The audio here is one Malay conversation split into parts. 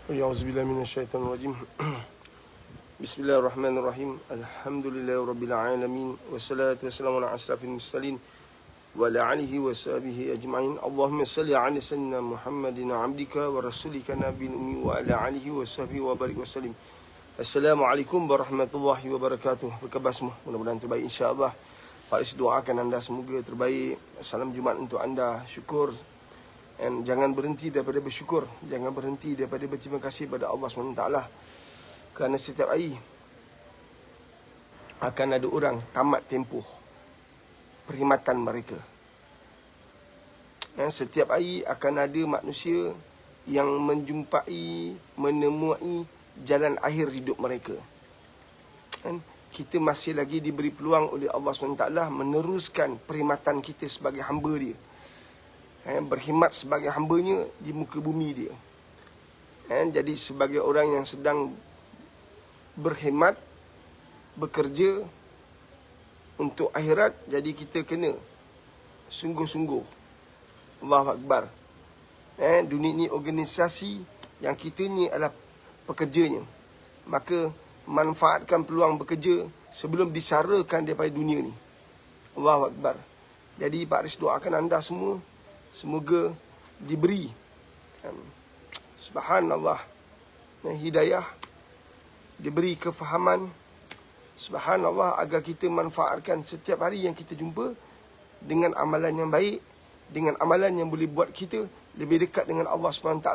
A'udzubillahi minasyaitonirrajim. Bismillahirrahmanirrahim. Alhamdulillahirabbil alamin wassalatu wassalamu ala asyrafil mursalin wa ala alihi washabihi ajma'in. Allahumma shalli ala sayyidina Muhammadin 'abdika wa rasulika nabiyil ummi wa ala alihi washabihi wa barik wasallim. Assalamualaikum warahmatullahi wabarakatuh. Apa khabar semua? Mudah-mudahan terbaik insya-Allah. Pak Ris doakan anda semoga terbaik. Salam Jumaat untuk anda. Syukur. Dan jangan berhenti daripada bersyukur. Jangan berhenti daripada berterima kasih pada Allah SWT. Kerana setiap hari akan ada orang tamat tempoh perkhidmatan mereka. Dan setiap hari akan ada manusia yang menjumpai, menemui jalan akhir hidup mereka. Dan kita masih lagi diberi peluang oleh Allah SWT meneruskan perkhidmatan kita sebagai hamba dia. Berkhidmat sebagai hambanya di muka bumi dia. Jadi sebagai orang yang sedang berkhidmat, bekerja untuk akhirat, jadi kita kena sungguh-sungguh. Allahu Akbar. Dunia ni organisasi yang kita ni adalah pekerjanya. Maka manfaatkan peluang bekerja sebelum disarakan daripada dunia ni. Allahu Akbar. Jadi Pak Ris doakan anda semua semoga diberi subhanallah hidayah, diberi kefahaman, subhanallah, agar kita manfaatkan setiap hari yang kita jumpa dengan amalan yang baik, dengan amalan yang boleh buat kita lebih dekat dengan Allah SWT,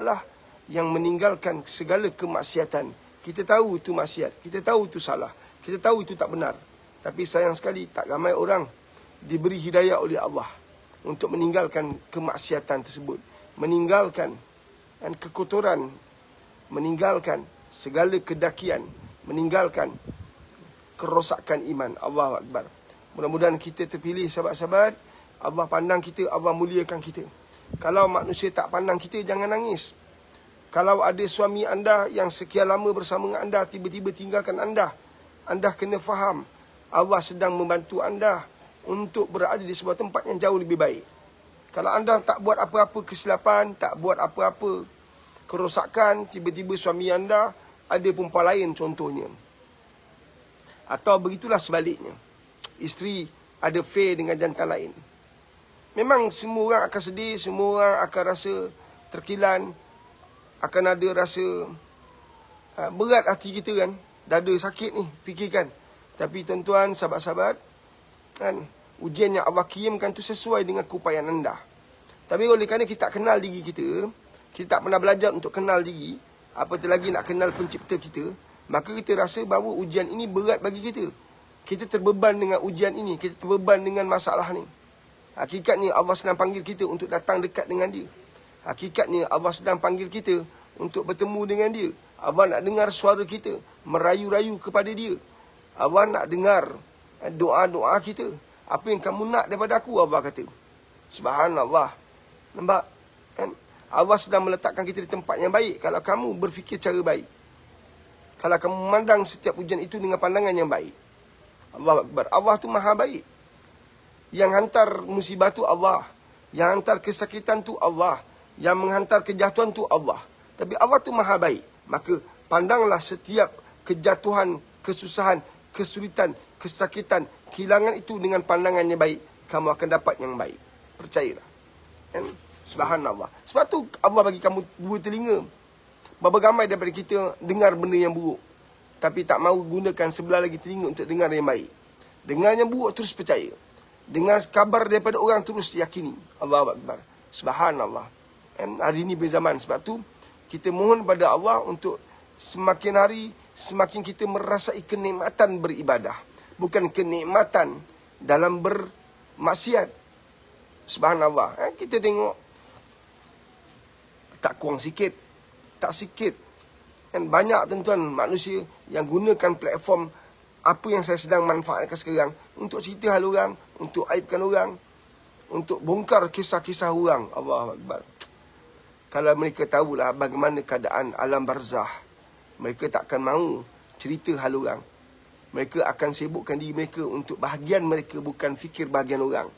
yang meninggalkan segala kemaksiatan. Kita tahu itu maksiat, kita tahu itu salah, kita tahu itu tak benar. Tapi sayang sekali tak ramai orang diberi hidayah oleh Allah untuk meninggalkan kemaksiatan tersebut, meninggalkan kekotoran, meninggalkan segala kedakian, meninggalkan kerosakan iman. Allahu Akbar. Mudah-mudahan kita terpilih sahabat-sahabat. Allah pandang kita, Allah muliakan kita. Kalau manusia tak pandang kita, jangan nangis. Kalau ada suami anda yang sekian lama bersama dengan anda tiba-tiba tinggalkan anda, anda kena faham Allah sedang membantu anda untuk berada di sebuah tempat yang jauh lebih baik. Kalau anda tak buat apa-apa kesilapan, tak buat apa-apa kerosakan, tiba-tiba suami anda ada perempuan lain contohnya. Atau begitulah sebaliknya, isteri ada affair dengan jantan lain. Memang semua orang akan sedih, semua orang akan rasa terkilan, akan ada rasa berat hati kita kan, dada sakit ni, fikirkan. Tapi tuan-tuan, sahabat-sahabat, kan, ujian yang Allah kirimkan tu sesuai dengan keupayaan anda. Tapi oleh kerana kita tak kenal diri kita, kita tak pernah belajar untuk kenal diri, apatah lagi nak kenal pencipta kita, maka kita rasa bahawa ujian ini berat bagi kita. Kita terbeban dengan ujian ini, kita terbeban dengan masalah ni. Hakikatnya Allah sedang panggil kita untuk datang dekat dengan dia. Hakikatnya Allah sedang panggil kita untuk bertemu dengan dia. Allah nak dengar suara kita, merayu-rayu kepada dia. Allah nak dengar doa-doa kita. Apa yang kamu nak daripada aku, Allah kata. Subhanallah. Nampak? Kan? Allah sedang meletakkan kita di tempat yang baik kalau kamu berfikir cara baik. Kalau kamu memandang setiap ujian itu dengan pandangan yang baik. Allahu Akbar. Allah tu maha baik. Yang hantar musibah tu Allah. Yang hantar kesakitan tu Allah. Yang menghantar kejatuhan tu Allah. Tapi Allah tu maha baik. Maka pandanglah setiap kejatuhan, kesusahan, kesulitan, kesakitan, kehilangan itu dengan pandangan yang baik. Kamu akan dapat yang baik. Percayalah. And, subhanallah. Sebab tu Allah bagi kamu dua telinga. Berapa ramai daripada kita dengar benda yang buruk, tapi tak mahu gunakan sebelah lagi telinga untuk dengar yang baik. Dengar yang buruk, terus percaya. Dengar kabar daripada orang, terus yakini. Allahu Akbar. Subhanallah. And hari ini berzaman. Sebab tu kita mohon pada Allah untuk semakin hari semakin kita merasai kenikmatan beribadah, bukan kenikmatan dalam bermaksiat. Subhanallah. Kita tengok tak kurang sikit, tak sikit. Dan banyak tuan-tuan manusia yang gunakan platform apa yang saya sedang manfaatkan sekarang untuk cerita hal orang, untuk aibkan orang, untuk bongkar kisah-kisah orang. Allahu Akbar. Kalau mereka tahulah bagaimana keadaan alam barzah, mereka takkan mahu cerita hal orang. Mereka akan sibukkan diri mereka untuk bahagian mereka, bukan fikir bahagian orang.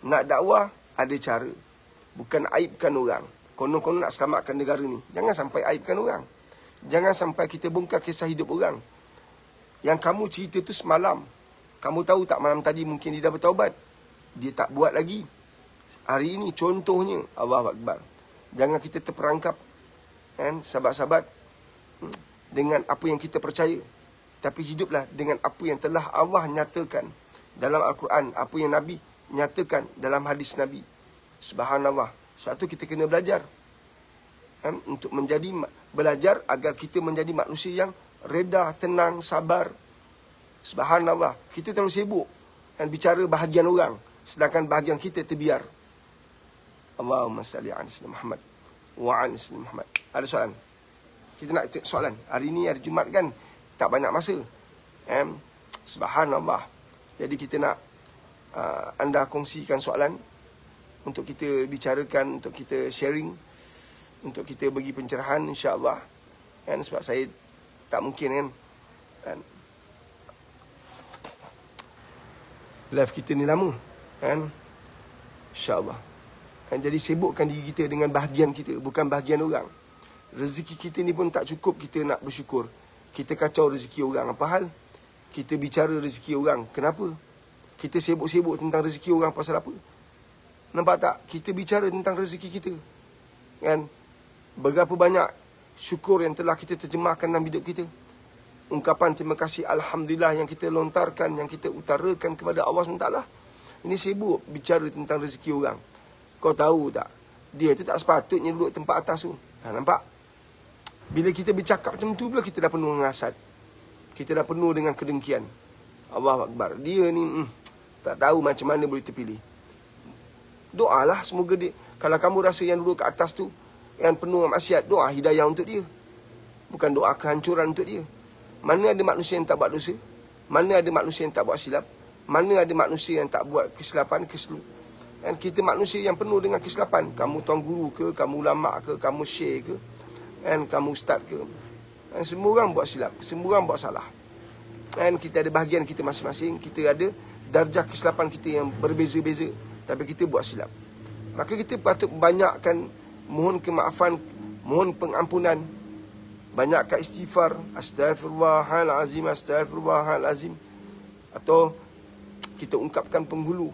Nak dakwah, ada cara. Bukan aibkan orang. Konon-konon nak selamatkan negara ni. Jangan sampai aibkan orang. Jangan sampai kita bongkar kisah hidup orang. Yang kamu cerita tu semalam. Kamu tahu tak malam tadi mungkin dia dah bertaubat. Dia tak buat lagi. Hari ini contohnya, Allahu Akbar. Jangan kita terperangkap, kan, sahabat-sahabat, dengan apa yang kita percaya. Tapi hiduplah dengan apa yang telah Allah nyatakan dalam Al-Quran, apa yang Nabi nyatakan dalam hadis Nabi. Subhanallah. Sebab tu kita kena belajar, kan, untuk belajar agar kita menjadi manusia yang reda, tenang, sabar. Subhanallah. Kita terlalu sibuk dan bicara bahagian orang, sedangkan bahagian kita terbiar. Allahumma salli ala sayyidina Muhammad wa ala sayyidina Muhammad. Ada soalan? Kita nak tengok soalan. Hari ni hari Jumaat kan, tak banyak masa. Subhanallah. Jadi kita nak anda kongsikan soalan untuk kita bicarakan, untuk kita sharing, untuk kita bagi pencerahan, insya-Allah. Kan, sebab saya tak mungkin kan live kita ni lama, kan, insya-Allah. Kan, jadi sibukkan diri kita dengan bahagian kita, bukan bahagian orang. Rezeki kita ni pun tak cukup kita nak bersyukur. Kita kacau rezeki orang. Apa hal kita bicara rezeki orang? Kenapa? Kita sibuk-sibuk tentang rezeki orang pasal apa? Nampak tak? Kita bicara tentang rezeki kita, kan? Berapa banyak syukur yang telah kita terjemahkan dalam hidup kita. Ungkapan terima kasih Alhamdulillah yang kita lontarkan, yang kita utarakan kepada Allah SWT. Ini sibuk bicara tentang rezeki orang. Kau tahu tak? Dia tu tak sepatutnya duduk tempat atas tu. Nampak? Bila kita bercakap macam tu pula, kita dah penuh dengan hasad. Kita dah penuh dengan kedengkian. Allahu Akbar. Dia ni tak tahu macam mana boleh terpilih. Doalah semoga dia, kalau kamu rasa yang duduk ke atas tu yang penuh dengan maksiat, doa hidayah untuk dia. Bukan doa kehancuran untuk dia. Mana ada manusia yang tak buat dosa? Mana ada manusia yang tak buat silap? Mana ada manusia yang tak buat kesilapan, Dan kita manusia yang penuh dengan kesilapan. Kamu tuan guru ke, kamu ulama ke, kamu syekh ke, dan kamu ustaz ke. Dan semua orang buat silap, semua orang buat salah. Dan kita ada bahagian kita masing-masing. Kita ada darjah kesilapan kita yang berbeza-beza. Tapi kita buat silap. Maka kita patut banyakkan mohon kemaafan, mohon pengampunan. Banyakkan istighfar. Astaghfirullahalazim, astaghfirullahalazim. Atau kita ungkapkan penghulu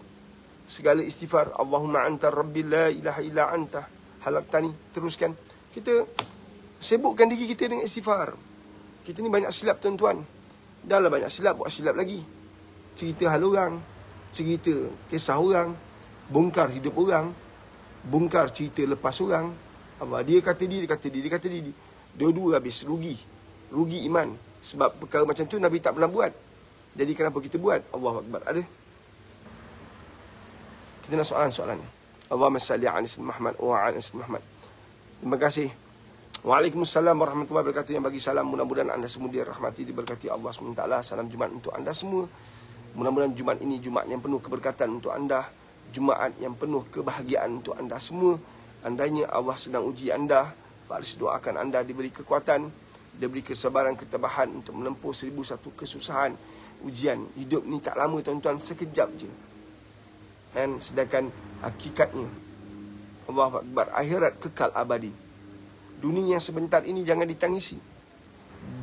segala istighfar. Allahumma anta rabbi la ilaha illa anta halaqtani. Teruskan. Kita sibukkan diri kita dengan istighfar. Kita ni banyak silap, tuan-tuan. Dah lah banyak silap, buat silap lagi. Cerita hal orang, cerita kisah orang, bongkar hidup orang, bongkar cerita lepas orang. Dia kata dia kata dia kata dia. Dua-dua habis rugi. Rugi iman. Sebab perkara macam tu Nabi tak pernah buat. Jadi kenapa kita buat? Allahu Akbar. Ada? Kita nak soalan-soalan. Allahumma salli ala sayyidina Muhammad wa ala sayyidina Muhammad. Terima kasih. Waalaikumsalam warahmatullahi wabarakatuh. Yang bagi salam, mudah-mudahan anda semua dirahmati, diberkati Allah SWT. Salam Jumaat untuk anda semua. Mudah-mudahan Jumaat ini Jumaat yang penuh keberkatan untuk anda. Jumaat yang penuh kebahagiaan untuk anda semua. Andainya Allah sedang uji anda, baris doakan anda diberi kekuatan, diberi kesabaran, ketabahan untuk menempuh 1001 kesusahan, ujian. Hidup ni tak lama, tuan-tuan, sekejap je. Dan sedangkan hakikatnya, Allahu Akbar, akhirat kekal abadi. Dunia yang sebentar ini jangan ditangisi.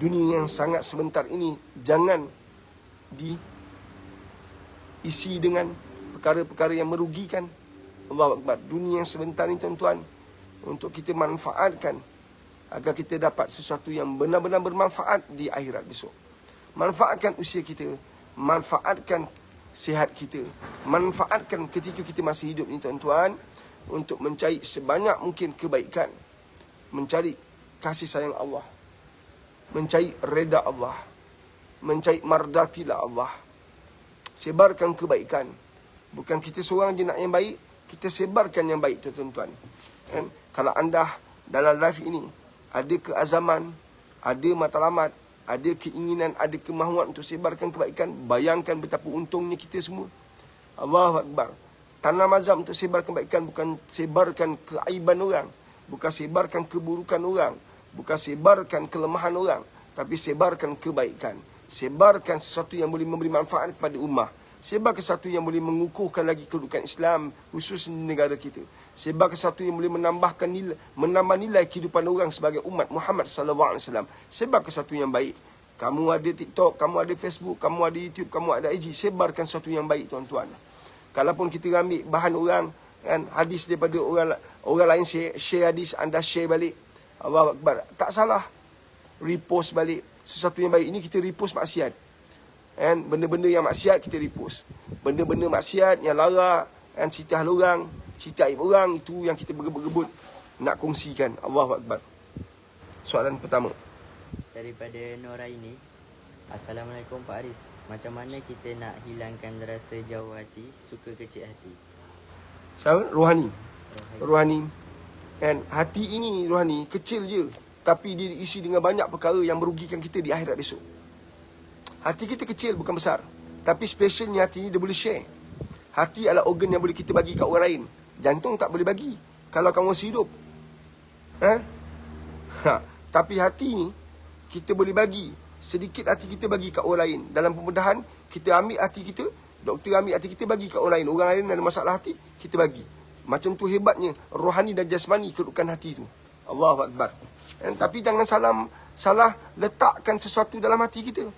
Dunia yang sangat sebentar ini jangan diisi dengan perkara-perkara yang merugikan. Allahu Akbar. Dunia yang sebentar ini, tuan-tuan, untuk kita manfaatkan agar kita dapat sesuatu yang benar-benar bermanfaat di akhirat besok. Manfaatkan usia kita, manfaatkan sihat kita, manfaatkan ketika kita masih hidup ni, tuan-tuan, untuk mencari sebanyak mungkin kebaikan, mencari kasih sayang Allah, mencari reda Allah, mencari mardatilah Allah. Sebarkan kebaikan. Bukan kita seorang je nak yang baik, kita sebarkan yang baik, tuan-tuan. Kan? Kalau anda dalam live ini ada keazaman, ada matlamat, ada keinginan, ada kemahuan untuk sebarkan kebaikan, bayangkan betapa untungnya kita semua. Allahu Akbar. Tanam azam untuk sebarkan kebaikan, bukan sebarkan keaiban orang, bukan sebarkan keburukan orang, bukan sebarkan kelemahan orang, tapi sebarkan kebaikan, Sebarkan sesuatu yang boleh memberi manfaat kepada ummah. Sebarkan sesuatu yang boleh mengukuhkan lagi kedudukan Islam, khusus di negara kita. Sebarkan sesuatu yang boleh menambah nilai kehidupan orang sebagai umat Muhammad sallallahu alaihi wasallam. Sebarkan sesuatu yang baik. Kamu ada TikTok, kamu ada Facebook, kamu ada YouTube, kamu ada IG. Sebarkan sesuatu yang baik, tuan-tuan. Kalaupun kita ambil bahan orang, kan, hadis daripada orang lain share hadis, anda share balik. Allahu Akbar. Tak salah. Repost balik. Sesuatu yang baik. Ini kita repost maksiat. Kan, benda-benda yang maksiat kita repost. Benda-benda maksiat yang larak, kan, cerita hal orang, cerita aib orang, itu yang kita berebut-rebut nak kongsikan. Allahu Akbar. Soalan pertama. Daripada Noraini. Assalamualaikum Pak Aris. Macam mana kita nak hilangkan rasa jauh hati, suka kecil hati? Rohani. Rohani. Kan, hati ini rohani kecil je, tapi dia diisi dengan banyak perkara yang merugikan kita di akhirat besok. Hati kita kecil, bukan besar. Tapi specialnya hati ni dia boleh share. Hati adalah organ yang boleh kita bagi kat orang lain. Jantung tak boleh bagi kalau kamu masih hidup. Tapi hati ni kita boleh bagi. Sedikit hati kita bagi kat orang lain. Dalam pembedahan, kita ambil hati kita, doktor ambil hati kita bagi kat orang lain. Orang lain ada masalah hati, kita bagi. Macam tu hebatnya rohani dan jasmani kedudukan hati tu. Allahu Akbar. Tapi jangan salah letakkan sesuatu dalam hati kita.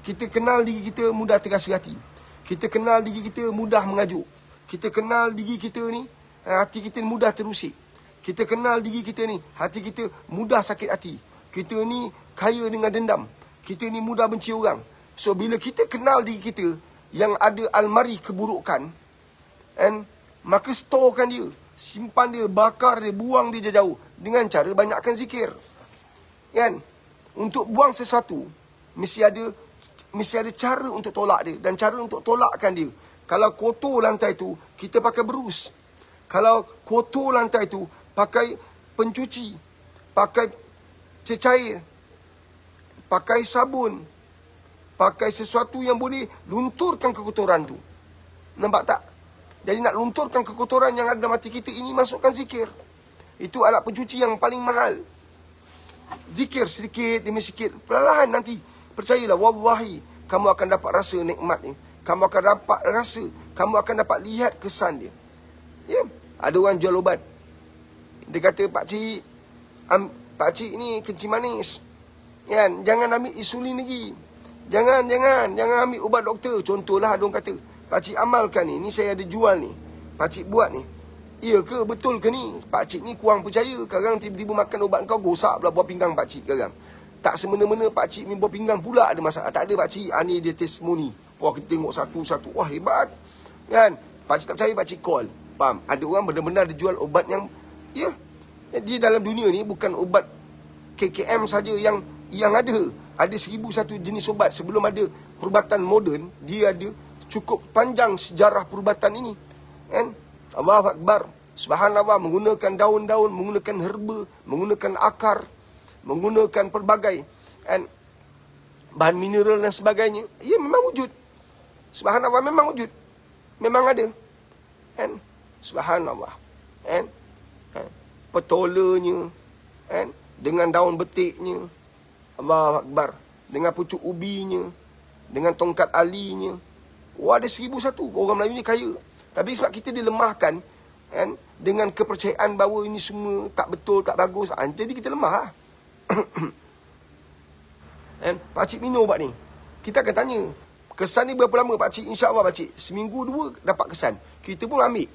Kita kenal diri kita mudah terasa hati. Kita kenal diri kita mudah mengajuk. Kita kenal diri kita ni, hati kita mudah terusik. Kita kenal diri kita ni, hati kita mudah sakit hati. Kita ni kaya dengan dendam. Kita ni mudah benci orang. So bila kita kenal diri kita yang ada almari keburukan, maka storekan dia, simpan dia, bakar dia, buang dia jauh dengan cara banyakkan zikir. Kan? Untuk buang sesuatu mesti ada cara untuk tolak dia, dan cara untuk tolakkan dia. Kalau kotor lantai tu, kita pakai berus. Kalau kotor lantai tu, pakai pencuci, pakai cecair, pakai sabun, pakai sesuatu yang boleh lunturkan kekotoran tu. Nampak tak? Jadi nak lunturkan kekotoran yang ada dalam hati kita ini, masukkan zikir. Itu alat pencuci yang paling mahal. Zikir sedikit demi sedikit, perlahan nanti. Percayalah, wallahi, kamu akan dapat rasa nikmat ni. Kamu akan dapat rasa, kamu akan dapat lihat kesan dia. Ya, ada orang jual ubat. Dia kata, Pakcik ni kencing manis. Kan? Jangan ambil insulin lagi. Jangan ambil ubat doktor. Contohlah ada orang kata, Pakcik amalkan ni. Ni saya ada jual ni. Pakcik buat ni. Ya ke? Betul ke ni? Pakcik ni kurang percaya. Sekarang tiba-tiba makan ubat kau, gosak pula buah pinggang pakcik sekarang. Tak semena-mena pakcik minum buah pinggang pula ada masalah. Tak ada pakcik. Ni dia testimoni. Wah, kita tengok satu-satu. Wah, hebat. Kan? Pakcik tak percaya, pakcik call. Faham? Ada orang benar-benar dia jual ubat yang, ya, dia dalam dunia ni bukan ubat KKM saja yang ada. Ada 1001 jenis ubat. Sebelum ada perubatan moden, dia ada cukup panjang sejarah perubatan ini. Kan? Allahu Akbar. Subhanallah, menggunakan daun-daun, menggunakan herba, menggunakan akar, menggunakan pelbagai bahan mineral dan sebagainya. Ya, memang wujud. Subhanallah, memang wujud. Memang ada. Kan? Subhanallah. Kan? Petolanya, dengan daun betiknya, Allahu Akbar, dengan pucuk ubinya, dengan tongkat alinya. Wah, ada 1001. Orang Melayu ni kaya. Tapi sebab kita dilemahkan, dengan kepercayaan bahawa ini semua tak betul, tak bagus, jadi kita lemah lah. Pakcik minum ubat ni, kita akan tanya, kesan ni berapa lama pakcik? InsyaAllah pakcik, seminggu 2 dapat kesan. Kita pun ambil,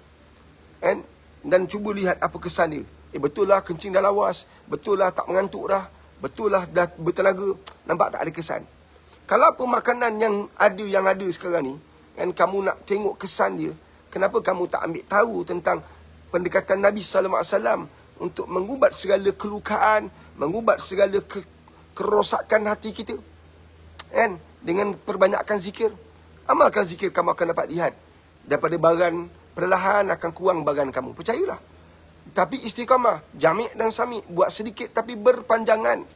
dan cuba lihat apa kesan dia. Betul lah kencing dah lawas, betul lah tak mengantuk dah, betul lah dah bertenaga. Nampak tak ada kesan? Kalau apa makanan yang ada sekarang ni, kamu nak tengok kesan dia, kenapa kamu tak ambil tahu tentang pendekatan Nabi SAW untuk mengubat segala kelukaan, mengubat segala kerosakan hati kita? Dengan perbanyakkan zikir. Amalkan zikir, kamu akan dapat lihat. Daripada baran, perlahan akan kurang baran kamu. Percayalah. Tapi istiqamah, jami' dan sami'. Buat sedikit tapi berpanjangan.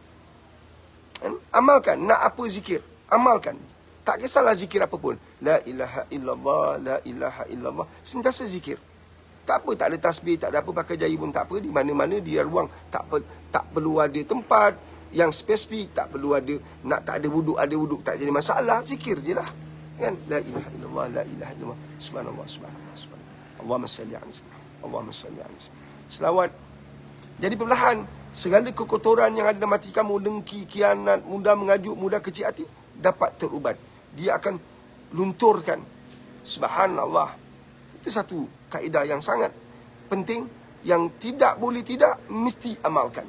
Amalkan. Nak apa zikir? Amalkan. Tak kisahlah zikir apa pun. La ilaha illallah, la ilaha illallah. Sentiasa zikir. Tak apa, tak ada tasbih, tak ada apa, pakai jari pun tak apa. Di mana-mana, di ruang, tak perlu ada tempat. yang spesifik, tak perlu ada, nak tak ada wuduk tak jadi masalah, zikir je lah. Kan? La ilaha illallah, la ilaha illallah, subhanallah, subhanallah, subhanallah. Allahumma salli ala sayyidina, Allahumma salli ala sayyidina. Selawat. Jadi perlahan, segala kekotoran yang ada dalam hati kamu, dengki, kianat, mudah mengajuk, mudah kecil hati, dapat terubat. Dia akan lunturkan. Subhanallah. Itu satu kaedah yang sangat penting, yang tidak boleh tidak, mesti amalkan.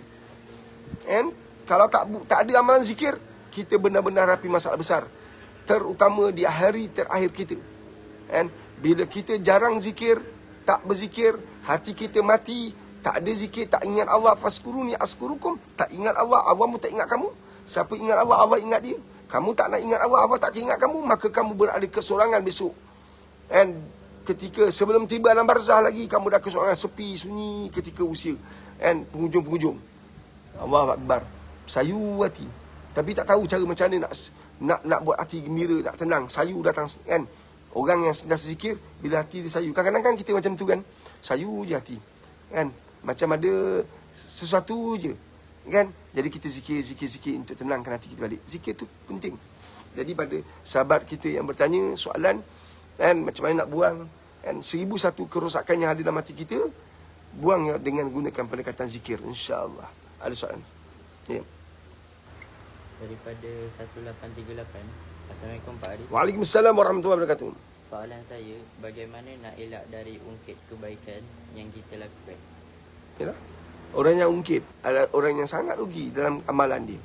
And kalau tak ada amalan zikir, kita benar-benar hadapi masalah besar. Terutama di hari terakhir kita. And bila kita jarang zikir, tak berzikir, hati kita mati, tak ada zikir, tak ingat Allah, faskuruni askurukum, tak ingat Allah, Allah pun tak ingat kamu. Siapa ingat Allah, Allah ingat dia. Kamu tak nak ingat Allah, Allah tak ingat kamu, maka kamu berada kesorangan besok. And ketika sebelum tiba alam barzah lagi, kamu dah kesorangan, sepi, sunyi ketika usia. And penghujung-penghujung. Allahu Akbar. Sayu hati. Tapi tak tahu cara macam mana nak buat hati gembira, nak tenang. Sayu datang kan. Orang yang sedang zikir, bila hati dia sayu. Kadang-kadang kan kita macam tu kan. Sayu je hati. Kan? Macam ada sesuatu je. Kan? Jadi kita zikir untuk tenangkan hati kita balik. Zikir tu penting. Jadi pada sahabat kita yang bertanya soalan, kan, macam mana nak buang, kan, 1001 kerosakan yang ada dalam hati kita, buang dengan gunakan pendekatan zikir, insya-Allah. Ada soalan? Ya. Daripada 1838. Assalamualaikum Pak Aris. Waalaikumsalam warahmatullahi wabarakatuh. Soalan saya, bagaimana nak elak dari ungkit kebaikan yang kita lakukan? Yalah. Orang yang ungkit adalah orang yang sangat rugi dalam amalan dia.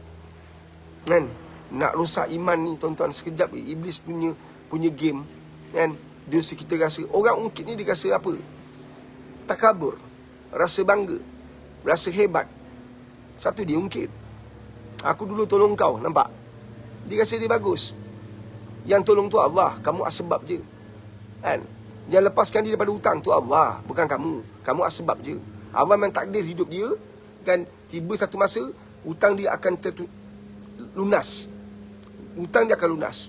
Kan? Nak rosak iman ni tuan-tuan, sekejap iblis punya game. Kan? Dia kita rasa orang ungkit ni, dia rasa apa? Takabur, rasa bangga, rasa hebat. Satu, dia ungkit. Aku dulu tolong kau, nampak? Dia rasa dia bagus. Yang tolong tu Allah, kamu asbab je. Kan? Yang lepaskan dia daripada hutang tu Allah, bukan kamu. Kamu asbab je. Allah memang takdir hidup dia, kan, tiba satu masa hutang dia akan lunas. Hutang dia akan lunas.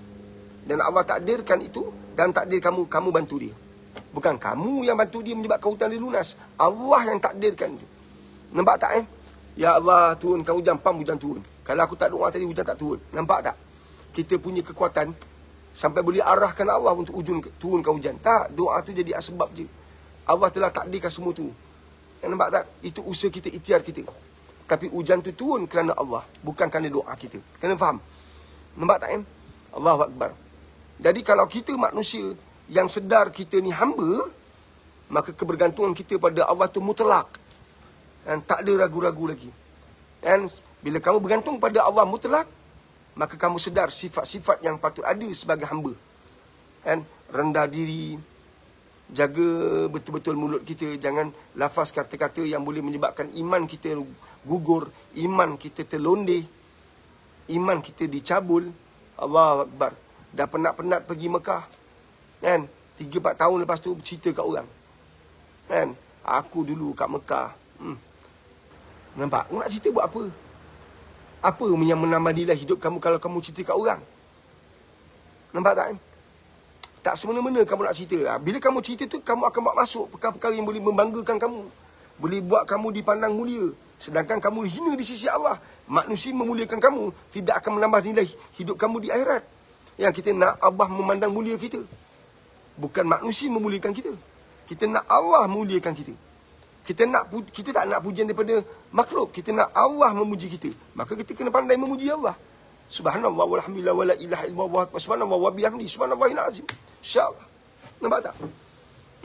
Dan Allah takdirkan itu, dan takdir kamu bantu dia. Bukan kamu yang bantu dia menyebabkan hutang dia lunas. Allah yang takdirkan itu. Nampak tak Ya Allah, turunkan hujan, hujan turun. Kalau aku tak doa tadi, hujan tak turun. Nampak tak? Kita punya kekuatan sampai boleh arahkan Allah untuk turunkan hujan. Tak, doa tu jadi asbab je. Allah telah takdirkan semua tu. Nampak tak? Itu usaha kita, ikhtiar kita. Tapi hujan tu turun kerana Allah, bukan kerana doa kita. Kena faham? Nampak tak? Allahu Akbar. Jadi kalau kita manusia yang sedar kita ni hamba, maka kebergantungan kita pada Allah tu mutlak. Dan tak ada ragu-ragu lagi. Dan bila kamu bergantung pada Allah mutlak, maka kamu sedar sifat-sifat yang patut ada sebagai hamba. Dan rendah diri, jaga betul-betul mulut kita, jangan lafaz kata-kata yang boleh menyebabkan iman kita gugur, iman kita terlondeh, iman kita dicabul. Allahu Akbar. Dah penat-penat pergi Mekah, kan, 3-4 tahun lepas tu cerita kat orang, kan, aku dulu kat Mekah. Nampak? Nak cerita buat apa? Apa yang menambah nilai hidup kamu kalau kamu cerita kat orang? Nampak tak? Tak semena-mena kamu nak cerita lah. Bila kamu cerita tu, kamu akan buat masuk perkara-perkara yang boleh membanggakan kamu, boleh buat kamu dipandang mulia. Sedangkan kamu hina di sisi Allah. Manusia memuliakan kamu, tidak akan menambah nilai hidup kamu di akhirat. Yang kita nak Allah memandang mulia kita, bukan manusia memuliakan kita. Kita nak Allah memuliakan kita. Kita tak nak pujian daripada makhluk. Kita nak Allah memuji kita. Maka kita kena pandai memuji Allah. Subhanallah walhamdulillah wala ilaha illallah subhanallah wa bihamdi subhanallahil azim. Insya-Allah. Nampak tak?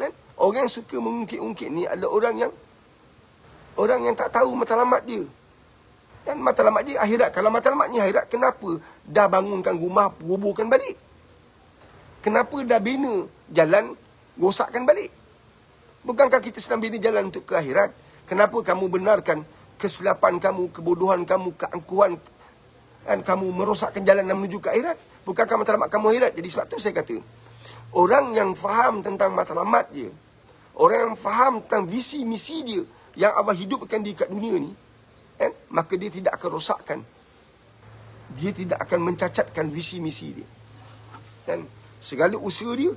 Kan? Orang yang suka mengungkit-ungkit ni adalah orang yang tak tahu matlamat dia. Dan matlamat dia akhirat. Kalau matlamatnya akhirat, kenapa dah bangunkan rumah, robohkan balik? Kenapa dah bina jalan, rosakkan balik? Bukankah kita sedang bina jalan untuk ke akhirat? Kenapa kamu benarkan kesilapan kamu, kebodohan kamu, keangkuhan, dan kamu merosakkan jalan dan menuju ke akhirat? Bukankah matlamat kamu akhirat? Jadi sebab tu saya kata, orang yang faham tentang matlamat dia, orang yang faham tentang visi misi dia yang Allah hidupkan di kat dunia ni, kan, maka dia tidak akan rosakkan, dia tidak akan mencacatkan visi misi dia. Dan segala usaha dia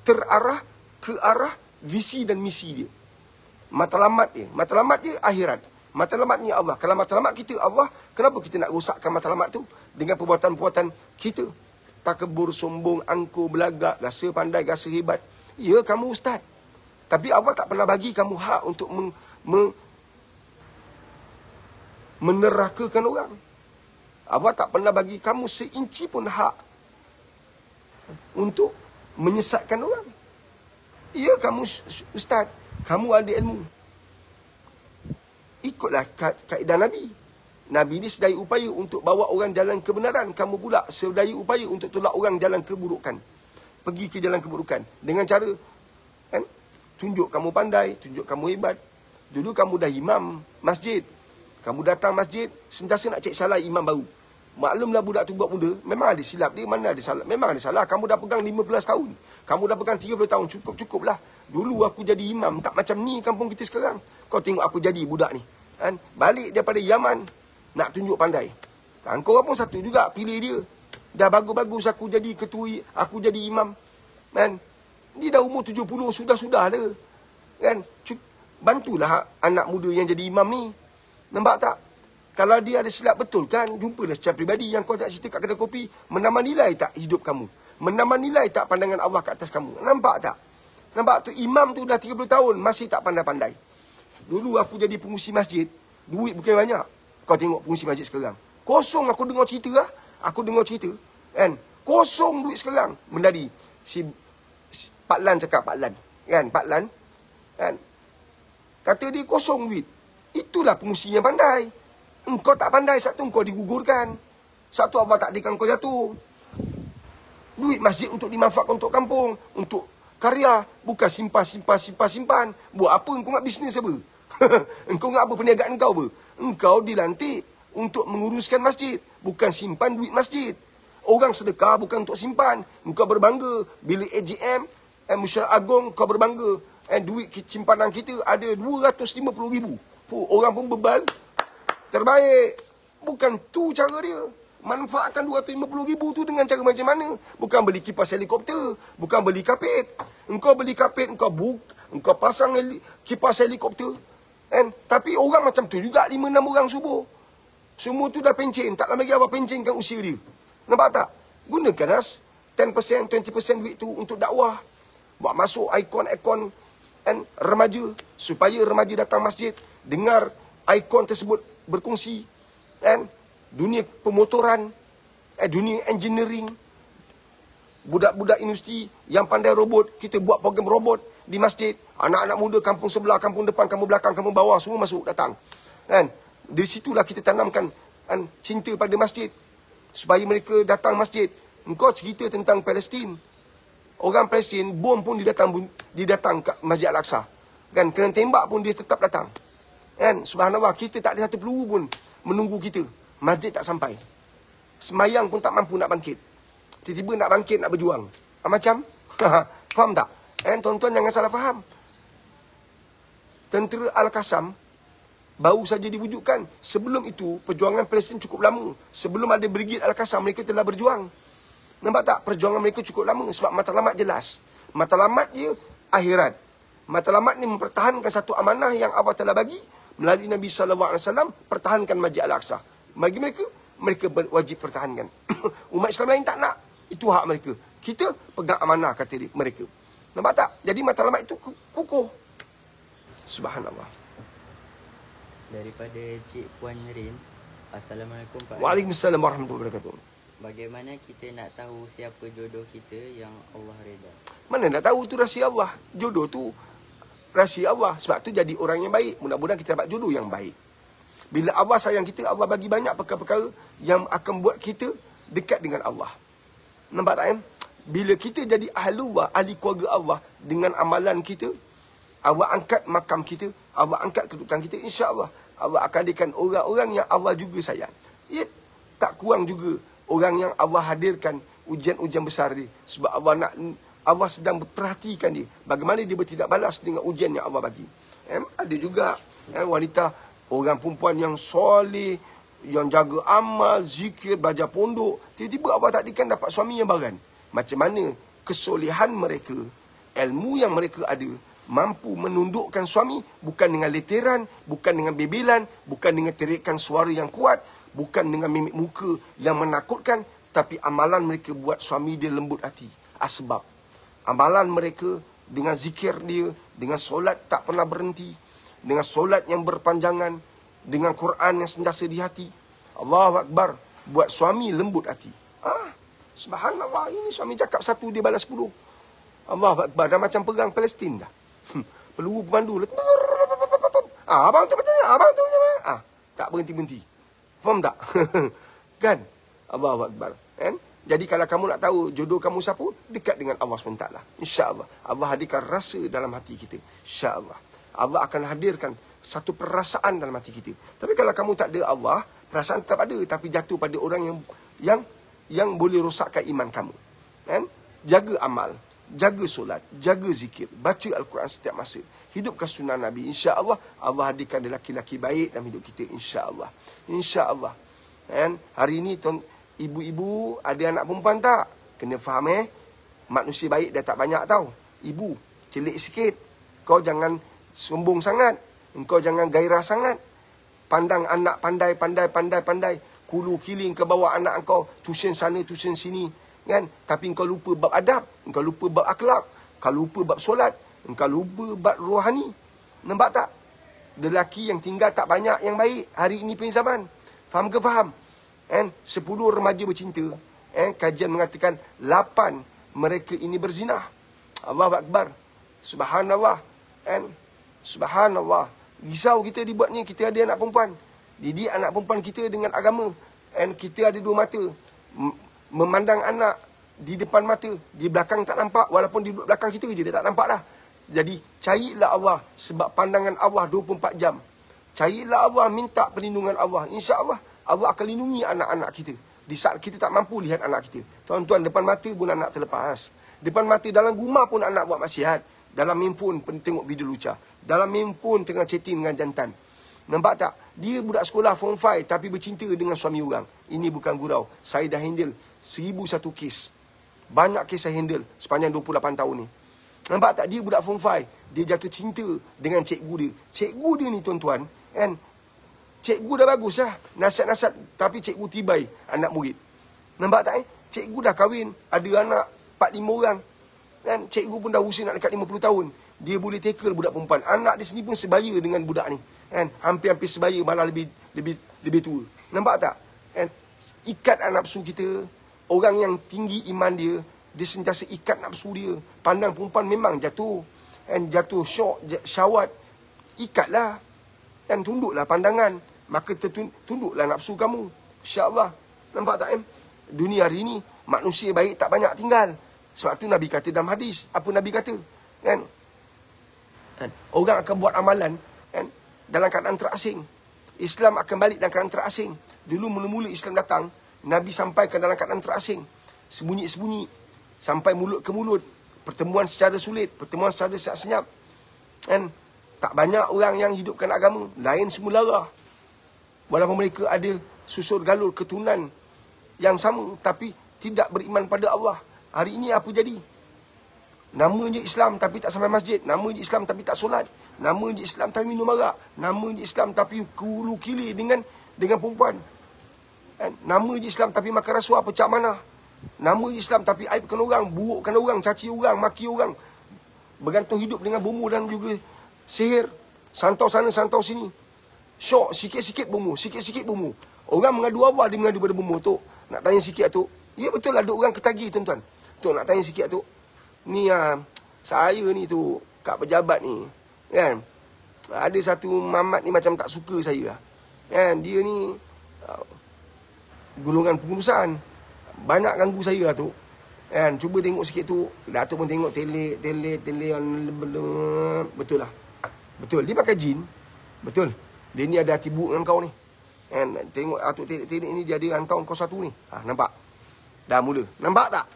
terarah ke arah visi dan misi dia. Matlamat dia akhirat. Matlamat ni Allah. Kalau matlamat kita Allah, kenapa kita nak rosakkan matlamat tu dengan perbuatan-perbuatan kita? Takabur, sombong, angkuh, belagak, rasa pandai, rasa hebat. Ya, kamu ustaz. Tapi Allah tak pernah bagi kamu hak untuk menerakakan orang. Allah tak pernah bagi kamu seinci pun hak untuk menyesatkan orang. Ya, kamu ustaz. Kamu ada ilmu. Ikutlah kaedah Nabi. Nabi ni sedaya upaya untuk bawa orang jalan kebenaran. Kamu pula sedaya upaya untuk tolak orang jalan keburukan. Pergi ke jalan keburukan. Dengan cara, kan, tunjuk kamu pandai, tunjuk kamu hebat. Dulu kamu dah imam masjid. Kamu datang masjid, sentiasa nak cek salah imam baru. Maklumlah budak tu buat muda, memang ada silap dia, mana ada salah. Memang ada salah. Kamu dah pegang 15 tahun. Kamu dah pegang 30 tahun. Cukup-cukuplah. Dulu aku jadi imam, tak macam ni kampung kita sekarang. Kau tengok aku jadi budak ni. Kan? Balik daripada Yaman, nak tunjuk pandai. Kau pun satu juga, pilih dia. Dah bagus-bagus aku jadi ketua, aku jadi imam. Kan? Dia dah umur 70, sudah-sudah dah. Kan? Bantulah anak muda yang jadi imam ni. Nampak tak? Kalau dia ada silap betul kan, jumpalah secara peribadi yang kau tak cerita kat kedai kopi, menambah nilai tak hidup kamu? Menambah nilai tak pandangan Allah kat atas kamu? Nampak tak? Nampak tu imam tu dah 30 tahun, masih tak pandai-pandai. Dulu aku jadi pengurusi masjid, duit bukan banyak. Kau tengok pengurusi masjid sekarang. Kosong aku dengar cerita lah. Aku dengar cerita. Kan? Kosong duit sekarang. Menjadi Pak Lan cakap, Pak Lan. Kan? Pak Lan. Kan? Kata dia kosong duit. Itulah pengurusi yang pandai. Engkau tak pandai, satu engkau digugurkan. Satu Allah tak takdirkan kau jatuh. Duit masjid untuk dimanfaatkan untuk kampung. Untuk karya. Bukan simpan. Buat apa engkau nak bisnes apa? Engkau nak apa perniagaan engkau apa? Engkau dilantik untuk menguruskan masjid. Bukan simpan duit masjid. Orang sedekah bukan untuk simpan. Engkau berbangga. Bila AGM, Mesyuarat Agung, kau berbangga. Duit simpanan kita ada 250,000. Orang pun bebal. Terbaik. Bukan tu cara dia. Manfaatkan 250,000 tu dengan cara macam mana? Bukan beli kipas helikopter. Bukan beli kapet. Engkau beli kapet, engkau pasang kipas helikopter. Tapi orang macam tu juga 5-6 orang subuh. Semua tu dah pencen. Tak lama lagi apa pencenkan usia dia. Nampak tak? Gunakan 10%, 20% duit tu untuk dakwah. Buat masuk ikon-ikon remaja. Supaya remaja datang masjid. Dengar ikon tersebut berkongsi. Dunia pemotoran. Dunia engineering. Budak-budak industri yang pandai robot. Kita buat program robot di masjid. Anak-anak muda kampung sebelah, kampung depan, kampung belakang, kampung bawah, semua masuk, datang. Dari situlah kita tanamkan cinta pada masjid. Supaya mereka datang masjid. Engkau cerita tentang Palestin. Orang Palestin, bom pun dia datang ke Masjid Al-Aqsa. Kan, kena tembak pun dia tetap datang. Subhanallah, kita tak ada satu peluru pun menunggu kita. Masjid tak sampai. Semayang pun tak mampu nak bangkit. Tiba-tiba nak bangkit, nak berjuang. Macam? Faham tak? Tuan-tuan jangan salah faham. Tentera Al-Qassam baru saja diwujudkan. Sebelum itu, perjuangan Palestin cukup lama. Sebelum ada Brigade Al-Qassam, mereka telah berjuang. Nampak tak? Perjuangan mereka cukup lama. Sebab matlamat jelas. Matlamat dia akhirat. Matlamat ni mempertahankan satu amanah yang Allah telah bagi melalui Nabi SAW, pertahankan Masjid Al-Aqsa. Bagi mereka wajib pertahankan. Umat Islam lain tak nak. Itu hak mereka. Kita pegang amanah, kata mereka. Nampak tak? Jadi matlamat itu kukuh. Subhanallah. Daripada Cik Puan Rin. Assalamualaikum Pak. Waalaikumsalam warahmatullahi wabarakatuh. Bagaimana kita nak tahu siapa jodoh kita yang Allah reda? Mana nak tahu tu rahsia Allah. Jodoh tu rahsia Allah. Sebab tu jadi orang yang baik. Mudah-mudahan kita dapat jodoh yang baik. Bila Allah sayang kita, Allah bagi banyak perkara-perkara yang akan buat kita dekat dengan Allah. Nampak tak? Bila kita jadi ahli keluarga Allah dengan amalan kita, Allah angkat makam kita, Allah angkat kedudukan kita, insya-Allah Allah akan hadirkan orang-orang yang Allah juga sayang. Ya, tak kurang juga orang yang Allah hadirkan ujian-ujian besar dia. Sebab Allah sedang perhatikan dia. Bagaimana dia bertindak balas dengan ujian yang Allah bagi. Ada juga wanita, orang perempuan yang soleh, yang jaga amal, zikir, belajar pondok. Tiba-tiba Allah takdirkan dapat suami yang baran. Macam mana kesolehan mereka, ilmu yang mereka ada, mampu menundukkan suami bukan dengan leteran, bukan dengan bebelan, bukan dengan teriakan suara yang kuat, bukan dengan mimik muka yang menakutkan, tapi amalan mereka buat suami dia lembut hati. Sebab amalan mereka dengan zikir dia, dengan solat tak pernah berhenti, dengan solat yang berpanjangan, dengan Quran yang sentiasa di hati. Allahu Akbar, buat suami lembut hati. Subhanallah, ini suami cakap satu, dia balas 10. Allahu Akbar, dah macam perang Palestin dah. Peluru pemandu. Abang tu macam ni, abang tu macam ni. Tak berhenti-berhenti. Faham tak? Kan? Allahu Akbar. Kan? Jadi kalau kamu nak tahu jodoh kamu siapa, dekat dengan Allah SWT. InsyaAllah. Allah hadirkan rasa dalam hati kita. InsyaAllah. Allah akan hadirkan satu perasaan dalam hati kita. Tapi kalau kamu tak ada Allah, perasaan tetap ada, tapi jatuh pada orang yang boleh rosakkan iman kamu. Kan? Jaga amal, jaga solat, jaga zikir, baca Al-Quran setiap masa. Hidupkan sunnah Nabi. InsyaAllah Allah hadirkan lelaki-lelaki baik dalam hidup kita. InsyaAllah. InsyaAllah. Kan? Hari ini ibu-ibu ada anak perempuan tak? Kena faham manusia baik dah tak banyak tau. Ibu, celik sikit. Kau jangan sombong sangat. Engkau jangan gairah sangat. Pandang anak pandai. Kulu kiling ke bawa anak engkau. Tuition sana, tuition sini. Kan? Tapi engkau lupa bab adab. Engkau lupa bab akhlak. Engkau lupa bab solat. Engkau lupa bab rohani. Nampak tak? Lelaki yang tinggal tak banyak yang baik. Hari ini punya zaman. Faham ke faham? 10 remaja bercinta. Kajian mengatakan 8 mereka ini berzina. Allahu Akbar. Subhanallah. Subhanallah. Risau kita dibuatnya. Kita ada anak perempuan. Didik anak perempuan kita dengan agama. Kita ada 2 mata. Memandang anak di depan mata. Di belakang tak nampak. Walaupun di belakang kita je, dia tak nampak dah. Jadi, carilah Allah. Sebab pandangan Allah 24 jam. Carilah Allah. Minta perlindungan Allah. InsyaAllah Allah akan lindungi anak-anak kita. Di saat kita tak mampu lihat anak kita. Tuan-tuan, depan mata pun anak terlepas. Depan mata dalam rumah pun anak buat maksiat. Dalam mimpi pun tengok video lucah. Dalam mimpi pun tengah chatting dengan jantan. Nampak tak? Dia budak sekolah form 5 tapi bercinta dengan suami orang. Ini bukan gurau. Saya dah handle 1001 kes. Banyak kes saya handle sepanjang 28 tahun ni. Nampak tak? Dia budak form 5. Dia jatuh cinta dengan cikgu dia. Cikgu dia ni tuan-tuan, kan? Cikgu dah bagus lah. Nasihat-nasihat. Tapi cikgu tibai anak murid. Nampak tak? Cikgu dah kahwin. Ada anak 4-5 orang. Kan? Cikgu pun dah usia nak dekat 50 tahun. Dia boleh tackle budak perempuan. Anak dia sendiri pun sebaya dengan budak ni. Kan? Hampir-hampir sebaya, malah lebih tua. Nampak tak? Kan? Ikat nafsu kita. Orang yang tinggi iman dia, dia sentiasa ikat nafsu dia. Pandang perempuan memang jatuh. Kan? Jatuh syok, syahwat. Ikatlah. Dan tunduklah pandangan. Maka tunduklah nafsu kamu. InsyaAllah. Nampak tak? Dunia hari ini, manusia baik tak banyak tinggal. Sebab tu Nabi kata dalam hadis. Apa Nabi kata? Kan? Orang akan buat amalan kan, dalam keadaan terasing. Islam akan balik dalam keadaan terasing. Dulu mula-mula Islam datang, Nabi sampaikan dalam keadaan terasing. Sembunyi-sembunyi. Sampai mulut ke mulut. Pertemuan secara sulit. Pertemuan secara senyap. Kan? Tak banyak orang yang hidupkan agama. Lain semua lara. Walaupun mereka ada susur galur keturunan yang sama, tapi tidak beriman pada Allah. Hari ini apa jadi? Nama je Islam tapi tak sampai masjid. Nama je Islam tapi tak solat. Nama je Islam tapi minum arak. Nama je Islam tapi kulu kili dengan perempuan. Nama je Islam tapi makan rasuah, pecah manah. Nama je Islam tapi aibkan orang, burukkan orang, caci orang, maki orang. Bergantung hidup dengan bomoh dan juga sihir. Santau sana, santau sini. Syok, sikit-sikit bomoh, sikit-sikit bomoh. Orang mengadu Allah, dia mengadu pada bomoh. Tok, nak tanya sikit tu. Ya betul lah, ada orang ketagi tuan-tuan. Tok, nak tanya sikit tu. Ni saya ni tu, kat pejabat ni. Kan? Ada satu mamat ni macam tak suka saya lah. Kan? Dia ni golongan pengurusan. Banyak ganggu saya lah tu. Kan? Cuba tengok sikit tu. Datuk pun tengok telik. Betul lah. Betul. Dia pakai jin. Betul. Dia ni ada hati buruk dengan kau ni. Kan? Tengok Datuk telik ni, dia ada hantar kau satu ni. Nampak? Dah mula. Nampak tak?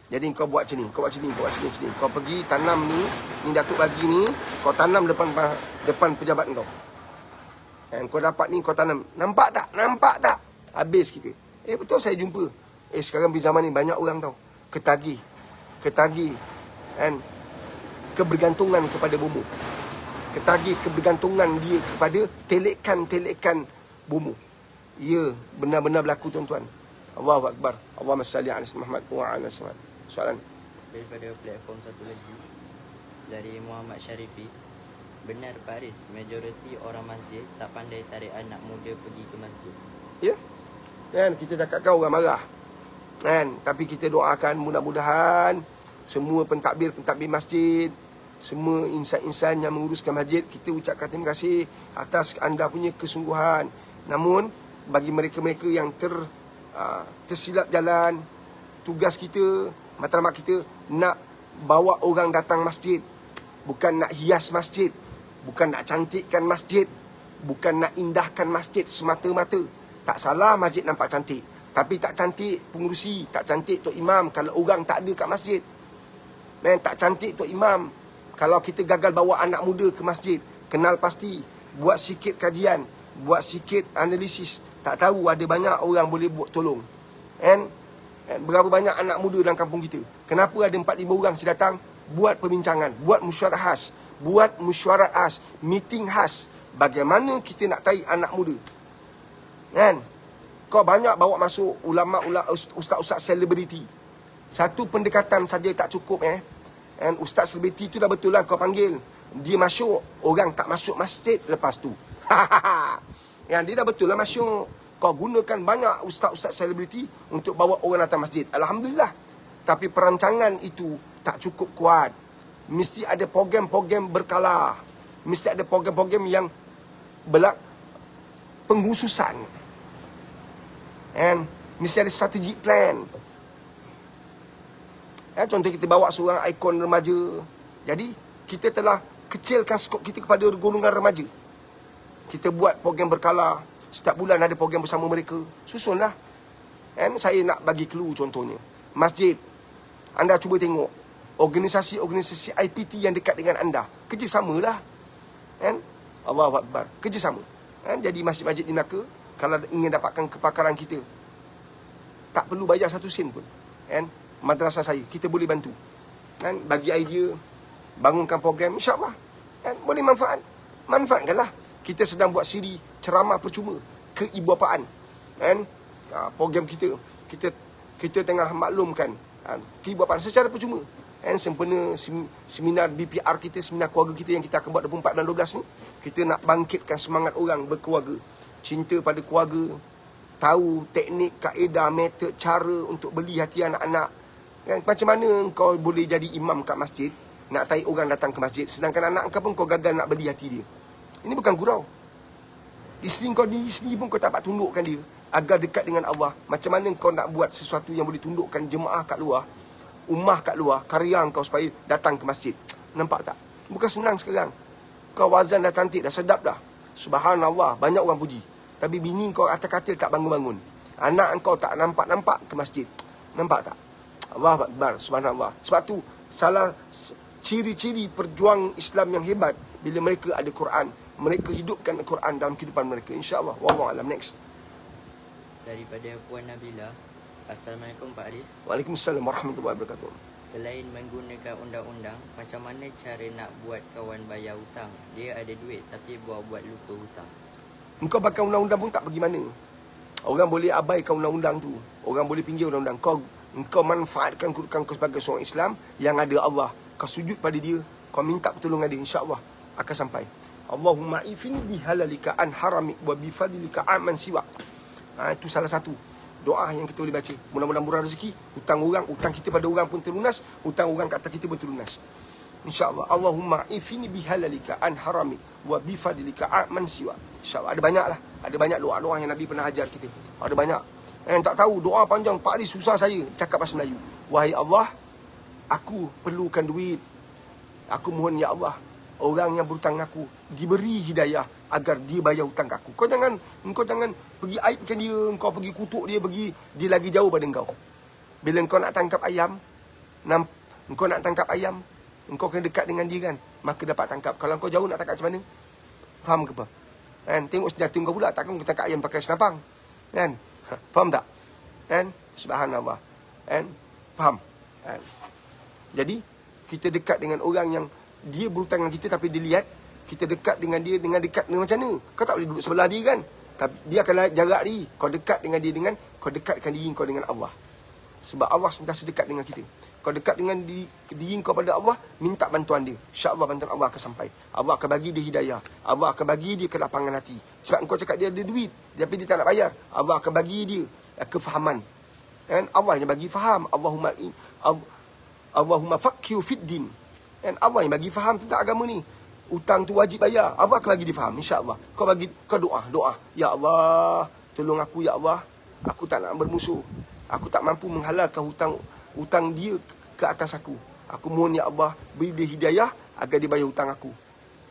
Jadi kau buat macam ni. Kau buat macam ni. Kau buat macam ni. Kau pergi tanam ni. Ni Datuk bagi ni. Kau tanam depan pejabat kau. Kan? Kau dapat ni, kau tanam. Nampak tak? Nampak tak? Habis kita. Betul saya jumpa. Sekarang di zaman ni banyak orang tau. Ketagih. Kan? kebergantungan kepada bomoh. Ketagih kebergantungan dia kepada telekan-telekan bomoh. Ya, benar-benar berlaku tuan-tuan. Allahu Akbar. Allahumma salli ala Muhammad wa ala Muhammad. Soalan. Daripada platform satu lagi, dari Muhammad Syarifi. Benar Pak Aris, majoriti orang masjid tak pandai tarik anak muda pergi ke masjid. Ya. Kan kita cakap kau orang marah. Kan, tapi kita doakan mudah-mudahan semua pentadbir masjid, semua insan-insan yang menguruskan masjid, kita ucapkan terima kasih atas anda punya kesungguhan. Namun bagi mereka-mereka yang tersilap jalan, tugas kita, matlamat kita nak bawa orang datang masjid, bukan nak hias masjid, bukan nak cantikkan masjid, bukan nak indahkan masjid semata-mata. Tak salah masjid nampak cantik, tapi tak cantik pengurusi, tak cantik tok imam kalau orang tak ada kat masjid. Tak cantik tok imam kalau kita gagal bawa anak muda ke masjid. Kenal pasti, buat sikit kajian, buat sikit analisis. Tak tahu ada banyak orang boleh buat tolong. Berapa banyak anak muda dalam kampung kita. Kenapa ada 4-5 orang si datang buat perbincangan, buat mesyuarat khas, meeting khas. Bagaimana kita nak tarik anak muda? Kau banyak bawa masuk ulama-ulama, ustaz-ustaz selebriti. Satu pendekatan saja tak cukup. Ustaz selebriti tu dah betul lah kau panggil. Dia masuk, orang tak masuk masjid lepas tu. Dia dah betul lah masuk. Kau gunakan banyak ustaz-ustaz selebriti untuk bawa orang datang masjid. Alhamdulillah. Tapi perancangan itu tak cukup kuat. Mesti ada program-program berkala. Mesti ada program-program yang penghususan. Mesti ada strategic plan. Contoh kita bawa seorang ikon remaja. Jadi kita telah kecilkan skop kita kepada golongan remaja. Kita buat program berkala. Setiap bulan ada program bersama mereka. Susunlah. Saya nak bagi clue contohnya. Masjid. Anda cuba tengok. Organisasi-organisasi IPT yang dekat dengan anda. Kerjasamalah. Allahu Akbar. Kerjasama. Jadi masjid-masjid di Melaka, kalau ingin dapatkan kepakaran kita, tak perlu bayar 1 sen pun. Madrasah saya, kita boleh bantu. Bagi idea, bangunkan program, insyaAllah. Boleh manfaatkanlah. Kita sedang buat siri ceramah percuma keibuapaan. Program kita tengah maklumkan keibuapaan secara percuma. Sempena seminar BPR kita, seminar keluarga kita yang kita akan buat 24 dan 12 ni, kita nak bangkitkan semangat orang berkeluarga, cinta pada keluarga, tahu teknik, kaedah, metod, cara untuk beli hati anak-anak. Macam mana kau boleh jadi imam kat masjid, nak tarik orang datang ke masjid, sedangkan anak kau pun kau gagal nak beli hati dia. Ini bukan gurau. Isteri kau pun kau tak dapat tundukkan dia agar dekat dengan Allah. Macam mana kau nak buat sesuatu yang boleh tundukkan jemaah kat luar, ummah kat luar, karya kau supaya datang ke masjid. Nampak tak? Bukan senang sekarang. Kau wazan dah cantik, dah sedap dah. Subhanallah, banyak orang puji. Tapi bini kau atas katil tak bangun-bangun. Anak kau tak nampak-nampak ke masjid. Nampak tak? Allahu Akbar, subhanallah. Sebab tu, salah ciri-ciri perjuang Islam yang hebat, bila mereka ada Quran, mereka hidupkan Al-Quran dalam kehidupan mereka. InsyaAllah. Wallahu a'lam. Next. Daripada Puan Nabila. Assalamualaikum Pak Aris. Waalaikumsalam warahmatullahi wabarakatuh. Selain menggunakan undang-undang, macam mana cara nak buat kawan bayar hutang? Dia ada duit tapi buat lupa hutang. Engkau pakai undang-undang pun tak pergi mana. Orang boleh abaikan undang-undang tu. Orang boleh pinggir undang-undang. Engkau manfaatkan kedudukan kau sebagai seorang Islam yang ada Allah. Kau sujud pada dia. Kau minta pertolongan dia. InsyaAllah akan sampai. Allahumma ifin bihalalika an haramik wa bifadlika aman siwak. Itu salah satu doa yang kita boleh baca. Mudah-mudahan murah rezeki. Hutang kita pada orang pun terlunas. Hutang orang kata kita pun terlunas. InsyaAllah. Allahumma ifini bihalalika an haramik wa bifadlika aman siwak. InsyaAllah. Ada banyak lah. Ada banyak doa-doa yang Nabi pernah ajar kita. Ada banyak. Tak tahu doa panjang. Pak Aris susah saya cakap bahasa Melayu. Wahai Allah, aku perlukan duit. Aku mohon ya Allah, orang yang berhutang aku diberi hidayah agar dia bayar hutang aku. Kau jangan pergi aibkan dia, kau pergi kutuk dia, dia lagi jauh pada engkau. Bila engkau nak tangkap ayam, engkau kena dekat dengan dia kan, maka dapat tangkap. Kalau engkau jauh nak tangkap macam mana? Faham ke apa? Tengok senjata engkau pula, takkan kau tangkap ayam pakai senapang. Faham tak? Subhanallah. Faham? Jadi kita dekat dengan orang yang dia berhutang dengan kita tapi dia lihat kita dekat dengan dia dengan dekat dengan macam mana. Kau tak boleh duduk sebelah dia kan. Tapi dia akan jarak diri. Kau dekat dengan dia dengan kau dekatkan diri kau dengan Allah. Sebab Allah sentiasa dekat dengan kita. Kau dekat dengan diri kau pada Allah, minta bantuan dia. InsyaAllah bantuan Allah akan sampai. Allah akan bagi dia hidayah. Allah akan bagi dia kelapangan hati. Sebab kau cakap dia ada duit, tapi dia tak nak bayar. Allah akan bagi dia kefahaman. Dan Allah yang bagi faham. Allahumma fakhiu fid din. Dan Allah yang bagi faham tentang agama ni. Hutang tu wajib bayar. Allah akan bagi dia faham, insya-Allah. Kau doa. Ya Allah, tolong aku ya Allah. Aku tak nak bermusuh. Aku tak mampu menghalalkan hutang dia ke atas aku. Aku mohon ya Allah, beri dia hidayah agar dia bayar hutang aku.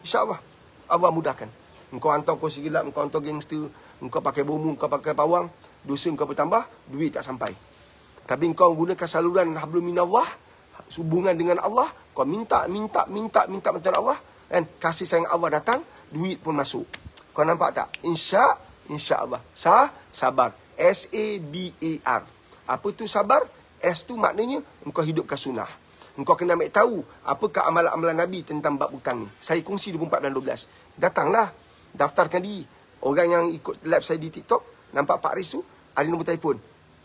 InsyaAllah, Allah mudahkan. Engkau hantar kau gelap, engkau hantar gangster, engkau pakai bomu, engkau pakai pawang, dosa engkau bertambah, duit tak sampai. Tapi engkau gunakan saluran hablum minallah, hubungan dengan Allah, kau minta bantuan Allah, dan kasih sayang Allah datang, duit pun masuk. Kau nampak tak? InsyaAllah. Sabar. S-A-B-A-R. Apa tu sabar? S tu maknanya engkau hidupkan sunnah. Engkau kena ambil tahu apakah amalan-amalan Nabi tentang bab hutang ni. Saya kongsi 24 dan 12. Datanglah, daftarkan diri. Orang yang ikut live saya di TikTok, nampak Pak Aris tu, ada nombor telefon.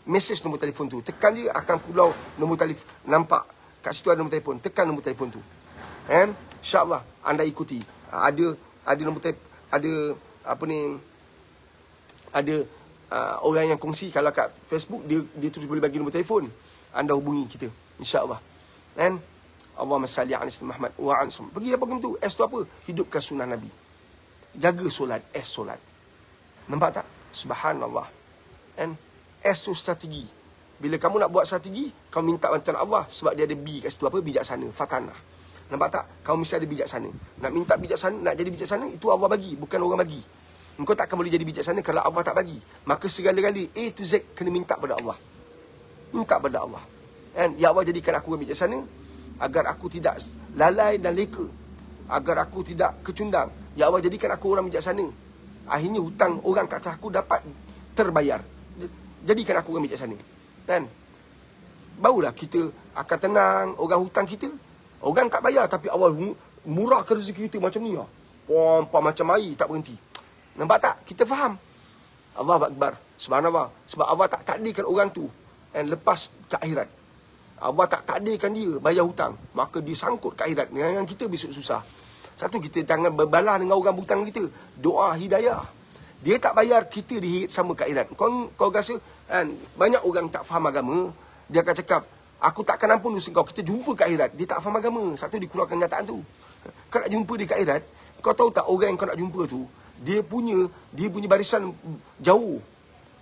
Mesej nombor telefon tu. Tekan dia akan pulau nombor telefon. Nampak kat situ ada nombor telefon. Tekan nombor telefon tu. InsyaAllah anda ikuti. Ada nombor telefon, ada orang yang kongsi. Kalau kat Facebook dia terus boleh bagi nombor telefon. Anda hubungi kita, insya-Allah. Dan Allahumma salli ala Muhammad wa ala Muhammad. Pergi apa tu? S tu apa? Hidupkan sunnah Nabi. Jaga solat, S solat. Nampak tak? Subhanallah. And S tu strategi. Bila kamu nak buat strategi, kau minta bantuan Allah sebab dia ada B kat situ apa? Bijaksana, fatanah. Nampak tak? Kau mesti ada bijaksana. Nak minta bijaksana, nak jadi bijaksana, itu Allah bagi, bukan orang bagi. Engkau takkan boleh jadi bijaksana kalau Allah tak bagi. Maka segala-gala A to Z kena minta pada Allah. Minta pada Allah. And ya Allah, jadikan aku orang bijaksana agar aku tidak lalai dan leka, agar aku tidak kecundang. Ya Allah, jadikan aku orang bijaksana. Akhirnya hutang orang kat atas aku dapat terbayar. Jadikan aku orang bijaksana. Dan barulah kita akan tenang. Orang hutang kita, orang tak bayar, tapi Allah murahkan rezeki kita macam ni. Pompa macam air tak berhenti. Nampak tak? Kita faham. Allahu Akbar. Subhanallah. Sebab Allah tak takdirkan orang tu dan lepas ke akhirat. Allah tak takdirkan dia bayar hutang, maka dia sangkut ke akhirat. Dengan kita besok susah. Satu, kita jangan berbalah dengan orang hutang kita. Doa hidayah. Dia tak bayar, kita dihit sama ke akhirat. Kau rasa kan, banyak orang tak faham agama. Dia akan cakap, aku takkan ampun dosa kau. Kita jumpa ke akhirat. Dia tak faham agama. Satu, dikeluarkan kenyataan tu. Kau nak jumpa dia ke akhirat, kau tahu tak orang yang kau nak jumpa tu, dia punya barisan jauh.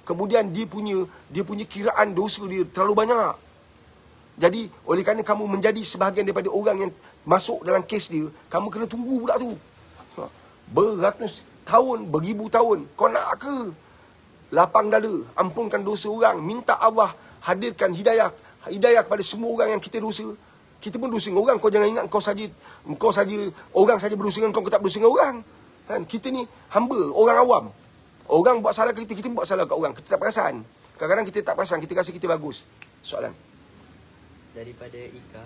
Kemudian dia punya kiraan dosa dia terlalu banyak. Jadi oleh kerana kamu menjadi sebahagian daripada orang yang masuk dalam kes dia, kamu kena tunggu pula tu. Beratus tahun, beribu tahun. Kau nak ke? Lapang dada, ampunkan dosa orang, minta Allah hadirkan hidayah kepada semua orang yang kita dosa. Kita pun dosa dengan orang. Kau jangan ingat kau saja orang saja berdosa dengan kau tak berdosa dengan orang. Kan? Kita ni hamba, orang awam. Orang buat salah ke kita buat salah kat orang. Kita tak perasan. Kadang-kadang kita tak perasan, kita rasa kita bagus. Soalan. Daripada Ika.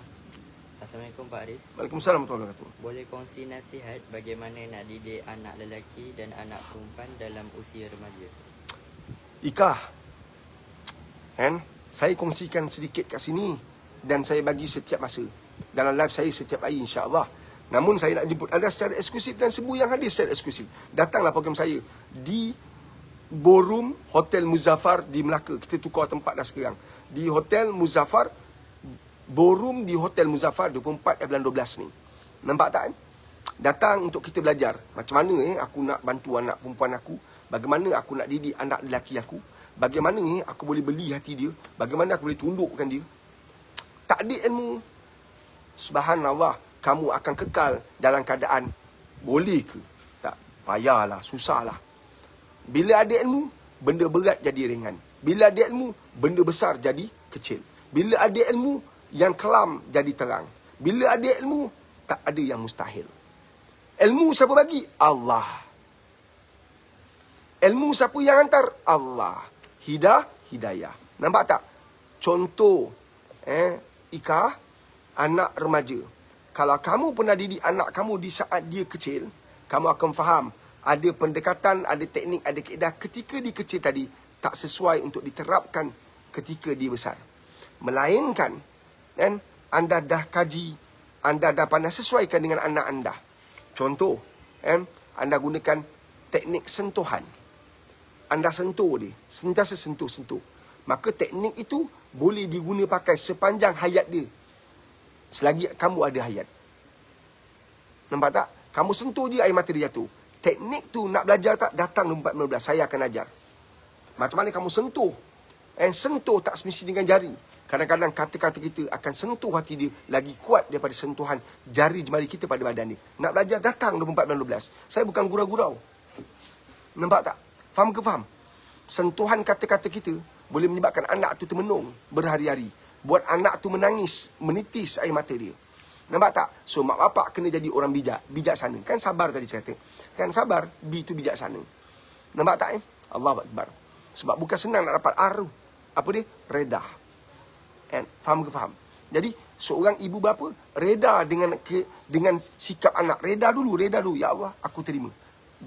Assalamualaikum Pak Aris. Waalaikumsalam warahmatullahi wabarakatuh. Boleh kongsi nasihat bagaimana nak didik anak lelaki dan anak perempuan dalam usia remaja? Ika. Kan? Saya kongsikan sedikit kat sini dan saya bagi setiap masa. Dalam live saya setiap hari, insya-Allah. Namun saya nak jemput anda secara eksklusif dan semua yang hadir secara eksklusif. Datanglah program saya di Ballroom Hotel Muzaffar di Melaka. Kita tukar tempat dah sekarang. Di Hotel Muzaffar, Ballroom di Hotel Muzaffar 24 bulan 12 ni. Nampak tak? Datang untuk kita belajar. Macam mana aku nak bantu anak perempuan aku. Bagaimana aku nak didik anak lelaki aku. Bagaimana aku boleh beli hati dia. Bagaimana aku boleh tundukkan dia. Takdir ilmu. Subhanallah. Kamu akan kekal dalam keadaan boleh ke? Tak, payahlah, susahlah. Bila ada ilmu, benda berat jadi ringan. Bila ada ilmu, benda besar jadi kecil. Bila ada ilmu, yang kelam jadi terang. Bila ada ilmu, tak ada yang mustahil. Ilmu siapa bagi? Allah. Ilmu siapa yang hantar? Allah. Hidayah. Nampak tak? Contoh, Ika, anak remaja. Kalau kamu pernah didik anak kamu di saat dia kecil, kamu akan faham ada pendekatan, ada teknik, ada kaedah ketika dia kecil tadi tak sesuai untuk diterapkan ketika dia besar. Melainkan kan, anda dah kaji, anda dah pandai sesuaikan dengan anak anda. Contoh, kan, anda gunakan teknik sentuhan. Anda sentuh dia, sentiasa sentuh-sentuh. Maka teknik itu boleh diguna pakai sepanjang hayat dia. Selagi kamu ada hayat. Nampak tak? Kamu sentuh dia, air mata dia jatuh. Teknik tu nak belajar tak? Datang 14-15. Saya akan ajar. Macam mana kamu sentuh? Sentuh tak semesti dengan jari. Kadang-kadang kata-kata kita akan sentuh hati dia lagi kuat daripada sentuhan jari jemari kita pada badan dia. Nak belajar datang 24-12. Saya bukan gurau-gurau. Nampak tak? Faham ke faham? Sentuhan kata-kata kita boleh menyebabkan anak tu termenung berhari-hari. Buat anak tu menangis, menitis air mata dia. Nampak tak? So, mak bapak kena jadi orang bijak. Bijaksana. Kan sabar tadi saya kata. Kan sabar, B tu bijaksana. Nampak tak? Allahu Akbar. Sebab bukan senang nak dapat R. Apa dia? Redah. Faham ke faham? Jadi, seorang ibu bapa reda dengan sikap anak. Reda dulu. Ya Allah, aku terima.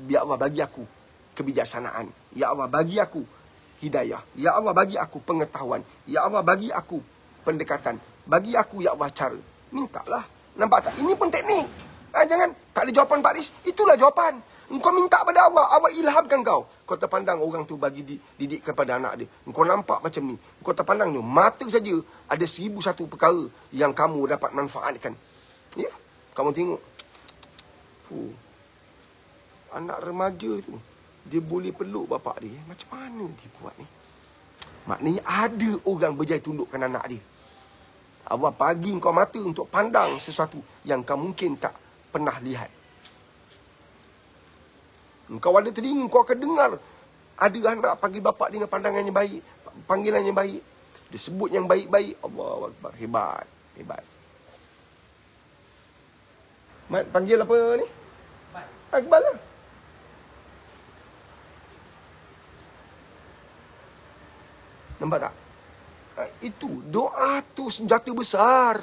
Ya Allah, bagi aku kebijaksanaan. Ya Allah, bagi aku hidayah. Ya Allah, bagi aku pengetahuan. Ya Allah, bagi aku pendekatan. Bagi aku, ya Allah, cara. Mintalah. Nampak tak? Ini pun teknik. Jangan, tak ada jawapan Pak Riz. Itulah jawapan. Engkau minta pada Allah. Allah ilhamkan kau. Kau terpandang orang tu bagi didik kepada anak dia. Engkau nampak macam ni. Engkau terpandang ni. Mata saja ada 1001 perkara yang kamu dapat manfaatkan. Ya? Kamu tengok. Anak remaja tu, dia boleh peluk bapak dia. Macam mana dia buat ni? Maknanya ada orang berjaya tundukkan anak dia. Allah bagi kau mata untuk pandang sesuatu yang kau mungkin tak pernah lihat. Kau ada telinga, kau akan dengar. Ada anak panggil bapak dengan pandangan yang baik, panggilan yang baik. Dia sebut yang baik-baik. Allahu Akbar. Hebat. Mat, panggil apa ni? Akbar lah. Nampak tak? Itu, doa tu senjata besar.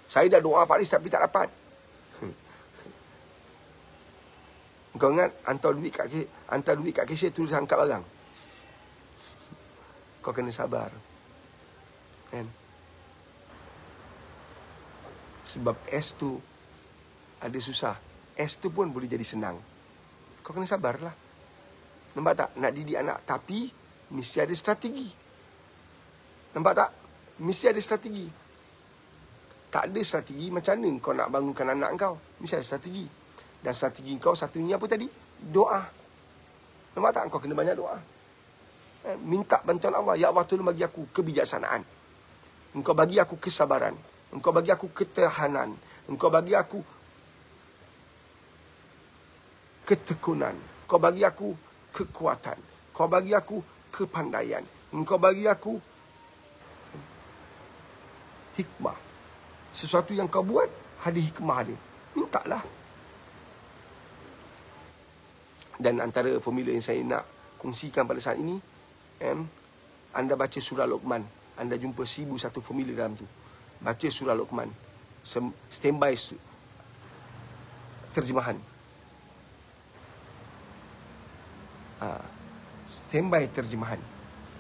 Saya dah doa Pak Riz tapi tak dapat. Kau ingat hantar duit kat cashier terus angkat barang. Kau kena sabar. Kan? Sebab S tu ada susah. S tu pun boleh jadi senang. Kau kena sabarlah. Nampak tak? Nak didik anak tapi mesti ada strategi. Nampak tak? Mesti ada strategi. Tak ada strategi, macam mana kau nak bangunkan anak kau? Mesti ada strategi. Dan strategi kau satunya apa tadi? Doa. Nampak tak? Kau kena banyak doa. Minta bantuan Allah. Ya Allah, tolong bagi aku kebijaksanaan. Engkau bagi aku kesabaran. Engkau bagi aku ketahanan. Engkau bagi aku ketekunan. Kau bagi aku kekuatan. Kau bagi aku kepandaian. Engkau bagi aku hikmah. Sesuatu yang kau buat, ada hikmah dia. Mintalah. Dan antara formula yang saya nak kongsikan pada saat ini, anda baca surah Luqman. Anda jumpa 1001 formula dalam tu. Baca surah Luqman. Standby terjemahan. Standby terjemahan.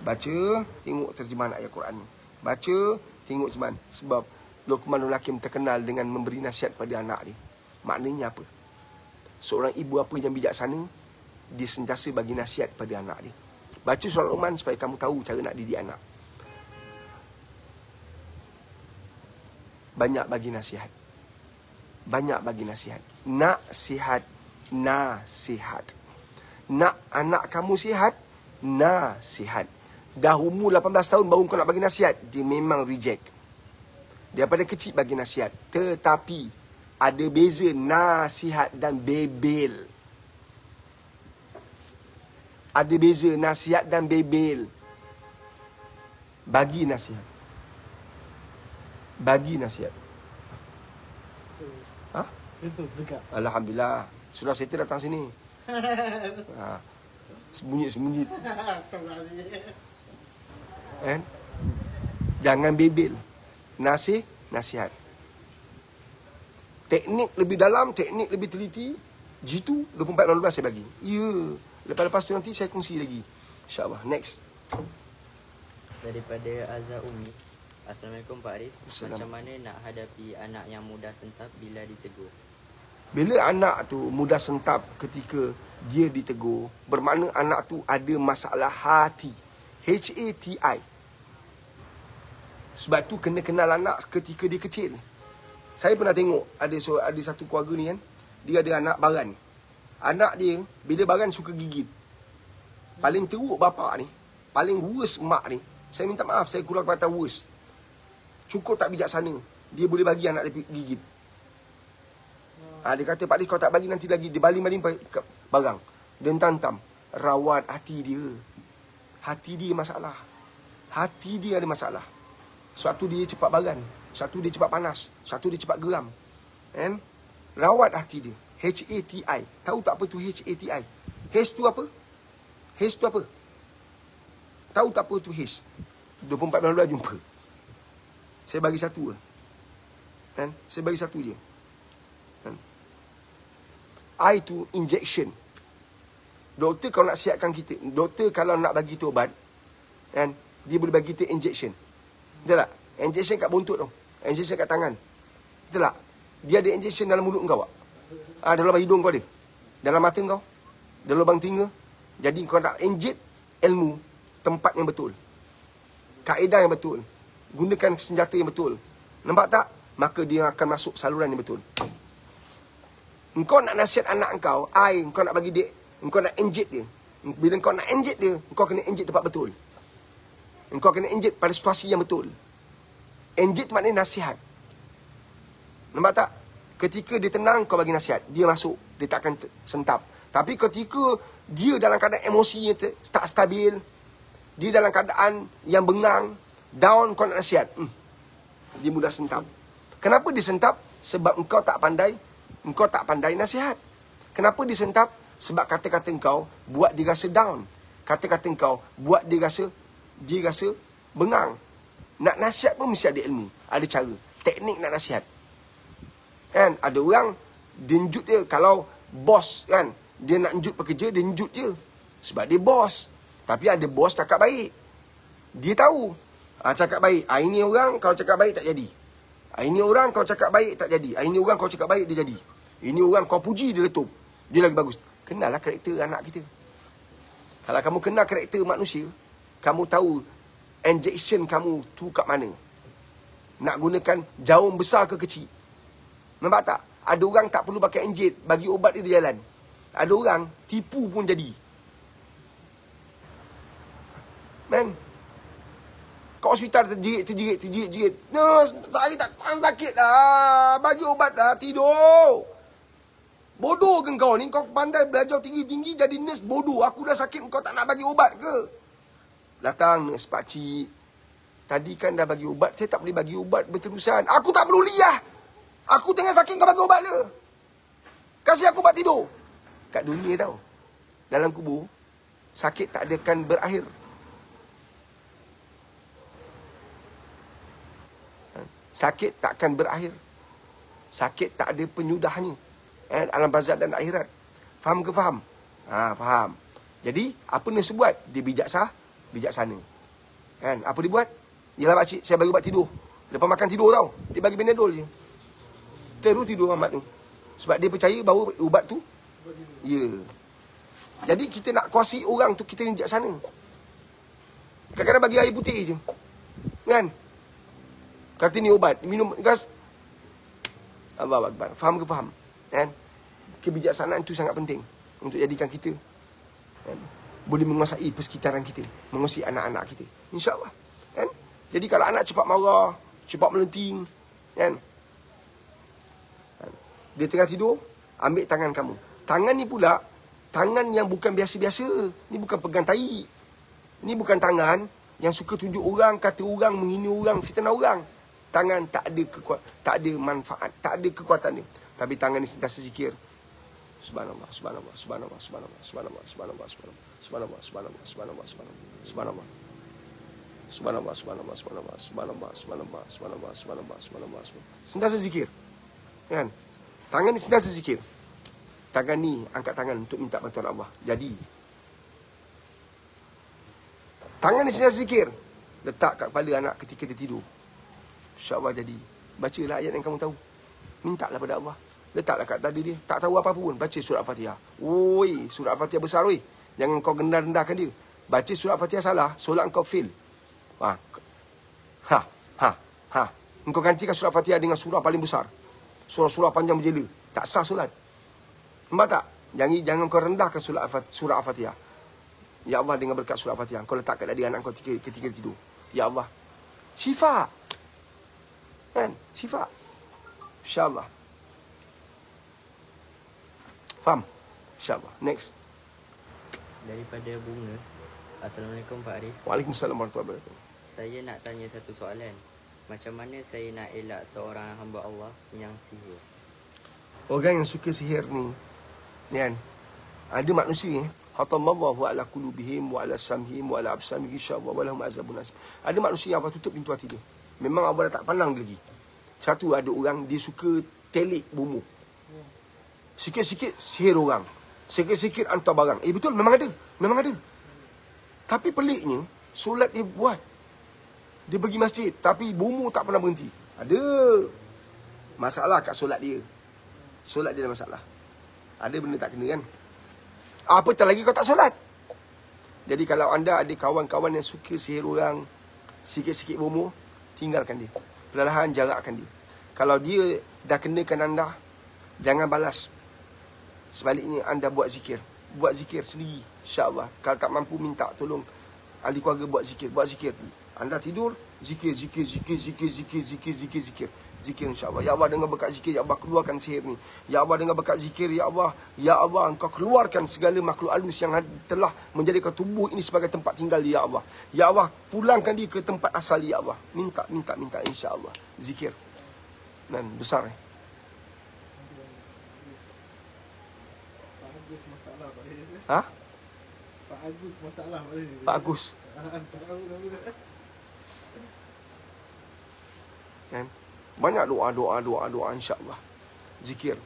Baca, tengok terjemahan ayat Quran ni. Baca, tengok cuman. Sebab Luqmanul Hakim terkenal dengan memberi nasihat pada anak dia. Maknanya apa? Seorang ibu apa yang bijaksana, dia sentiasa bagi nasihat pada anak dia. Baca surah Luqman supaya kamu tahu cara nak didik anak. Banyak bagi nasihat. Banyak bagi nasihat. Nak sihat, nasihat. Nak anak kamu sihat, nasihat. Dah umur 18 tahun baru kau nak bagi nasihat, dia memang reject. Daripada kecil bagi nasihat. Tetapi ada beza nasihat dan bebel. Ada beza nasihat dan bebel. Bagi nasihat. Bagi nasihat. Ha? Situ dekat. Alhamdulillah. Sudah settle datang sini. Sembunyi-sembunyi. Kan? Jangan bebel. Nasihat. Teknik lebih dalam, teknik lebih teliti, G2 24/12 saya bagi. Ya. Lepas-lepas tu nanti saya kongsi lagi. InsyaAllah. Next. Daripada Azhar Umi. Assalamualaikum Pak Aris. Assalam. Macam mana nak hadapi anak yang mudah sentap bila ditegur? Bila anak tu mudah sentap ketika dia ditegur, bermakna anak tu ada masalah hati. H-A-T-I. Sebab tu kena kenal anak ketika dia kecil. Saya pernah tengok ada satu keluarga ni kan, dia ada anak baran. Anak dia bila baran suka gigit. Paling teruk bapa ni, paling worst mak ni. Saya minta maaf, saya kurang kata worst. Cukup tak bijaksana. Dia boleh bagi anak dia gigit. Dia kata, Pak Lis, kau tak bagi nanti lagi. Dia baling-baling barang. Dia tantam. Rawat hati dia. Hati dia masalah. Hati dia ada masalah. Sebab tu dia cepat baran. Sebab tu dia cepat panas. Sebab tu dia cepat geram. Kan? Rawat hati dia. H-A-T-I. Tahu tak apa tu H-A-T-I? H tu apa? H tu apa? Tahu tak apa tu H? 24/12 jumpa. Saya bagi satu. Kan? Saya bagi satu je. Kan? I tu injection. Doktor kalau nak siapkan kita, doktor kalau nak bagi tu ubat, kan? Dia boleh bagi kita injection. Betul tak? Injection kat buntut tu. Injection kat tangan. Betul tak? Dia ada injection dalam mulut kau tak? Dalam hidung kau ada. Dalam mata kau. Dalam lubang telinga. Jadi kau nak inject ilmu, tempat yang betul. Kaedah yang betul. Gunakan senjata yang betul. Nampak tak? Maka dia akan masuk saluran yang betul. Engkau nak nasihat anak engkau, engkau nak bagi dia, engkau nak inject dia. Bila engkau nak inject dia, engkau kena inject tempat betul. Engkau kena inject pada situasi yang betul. Inject tu maknanya nasihat. Nampak tak? Ketika dia tenang, kau bagi nasihat. Dia masuk. Dia takkan sentap. Tapi ketika dia dalam keadaan emosi yang tak stabil, dia dalam keadaan yang bengang, down, kau nak nasihat, dia mudah sentap. Kenapa dia sentap? Sebab engkau tak pandai nasihat. Kenapa dia sentap? Sebab kata-kata engkau buat dia rasa down. Kata-kata engkau buat dia rasa bengang. Nak nasihat pun mesti ada ilmu, ada cara, teknik nak nasihat. Kan? Ada orang dia njut je. Kalau bos kan, dia nak njut pekerja, dia njut je. Sebab dia bos. Tapi ada bos cakap baik. Dia tahu. Cakap baik. Ini orang kalau cakap baik tak jadi. Ini orang kau cakap baik tak jadi. Ini orang kau cakap baik dia jadi. Ini orang kau puji dia letup. Dia lagi bagus. Kenallah karakter anak kita. Kalau kamu kenal karakter manusia, kamu tahu injection kamu tu kat mana. Nak gunakan jarum besar ke kecil. Nampak tak? Ada orang tak perlu pakai inject, bagi ubat dia jalan. Ada orang tipu pun jadi. Man. Kat hospital terjerit. Nurse, saya tak sakit dah. Bagi ubat dah, tidur. Bodoh ke kau ni? Kau pandai belajar tinggi-tinggi jadi nurse bodoh. Aku dah sakit, kau tak nak bagi ubat ke? Datang nurse, pakcik. Tadi kan dah bagi ubat, saya tak boleh bagi ubat berterusan. Aku tak peduli lah. Aku tengah sakit, kau bagi ubat le. Kasih aku ubat tidur. Kat dunia tau, dalam kubur, sakit tak akan berakhir. Sakit tak akan berakhir. Sakit tak ada penyudahnya. Alam barzakh dan akhirat. Faham ke faham? Faham. Jadi, apa nurse buat? Dia bijaksana. Kan? Apa dia buat? Yalah pakcik, saya bagi ubat tidur. Lepas makan tidur tau. Dia bagi Benadol je. Terus tidur amat tu. Sebab dia percaya bahawa ubat tu, ya. Jadi, kita nak kuasai orang tu, kita bijaksana. Kadang-kadang bagi air putih je. Kan? Kata ni ubat, minum gas. Allahu Akbar. Faham ke faham? Kan? Kebijaksanaan tu sangat penting untuk jadikan kita kan, boleh menguasai persekitaran kita, menguasai anak-anak kita. InsyaAllah. Kan? Jadi kalau anak cepat marah, cepat melenting, kan? Dia tengah tidur, ambil tangan kamu. Tangan ni pula, tangan yang bukan biasa-biasa. Ni bukan pegang tahi. Ni bukan tangan yang suka tunjuk orang, kata orang, menghina orang, fitnah orang. Tangan tak ada manfaat, tak ada kekuatan dia. Tapi tangan ni sentiasa zikir. Subhanallah, subhanallah, subhanallah, subhanallah, subhanallah, subhanallah, subhanallah, subhanallah, subhanallah, subhanallah, subhanallah, subhanallah, subhanallah, subhanallah, subhanallah, subhanallah, subhanallah, subhanallah, subhanallah, subhanallah. Sentiasa zikir. Kan? Tangan ni sentiasa zikir. Tangan ni angkat tangan untuk minta bantuan Allah. Jadi. Tangan ni sentiasa zikir. Letak kat kepala anak ketika dia tidur. InsyaAllah jadi. Bacalah ayat yang kamu tahu. Mintalah pada Allah. Letaklah kat dada dia. Tak tahu apa-apa pun. Baca surah Al-Fatihah. Oi, surah Al-Fatihah besar oi. Jangan kau rendah-rendahkan dia. Baca surah Al-Fatihah salah, solat kau fail. Ha. Engkau gantikan surah Al-Fatihah dengan surah paling besar. Surah-surah panjang berjela. Tak sah solat. Nampak tak? Jangan kau rendahkan surah Al-Fatihah. Ya Allah, dengan berkat surah Al-Fatihah, kau letak kat dada anak kau ketika tidur. Ya Allah. Syifa. Kan? Syifa. InsyaAllah. Faham? InsyaAllah. Next. Daripada Bunga. Assalamualaikum Pak Aris. Waalaikumsalam warahmatullahi wabarakatuh. Saya nak tanya satu soalan. Macam mana saya nak elak seorang hamba Allah yang sihir? Orang yang suka sihir ni, kan? Ada manusia hatamallahu ala qulubihim wa ala samhim wa ala absamihim insyaallah wa lahum azabun asim. Ada manusia yang Allah tutup pintu hati dia. Memang Allah dah tak pandang dia lagi. Satu, ada orang dia suka telik bomoh. Sikit-sikit sihir orang. Sikit-sikit hantar barang. Betul, memang ada. Memang ada. Tapi peliknya, solat dia buat. Dia pergi masjid, tapi bomoh tak pernah berhenti. Ada masalah kat solat dia. Solat dia ada masalah. Ada benda tak kena kan? Apatah lagi kau tak solat. Jadi kalau anda ada kawan-kawan yang suka sihir orang, sikit-sikit bomoh, tinggalkan dia. Perlahan jarakkan dia. Kalau dia dah kenakan anda, jangan balas. Sebaliknya anda buat zikir. Buat zikir sendiri, insya-Allah. Kalau tak mampu, minta tolong ahli keluarga buat zikir. Buat zikir. Anda tidur, zikir. Zikir insya-Allah. Ya Allah, dengan berkat zikir, ya Allah keluarkan sihir ni. Ya Allah, dengan berkat zikir, ya Allah engkau keluarkan segala makhluk halus yang telah menjadikan tubuh ini sebagai tempat tinggal, ya Allah. Ya Allah, pulangkan dia ke tempat asal, ya Allah. Minta insya-Allah. Zikir. Dan besar ni. Ha? Pak Agus masalah boleh. Pak Agus. Kan? Banyak doa insya-Allah. Zikir.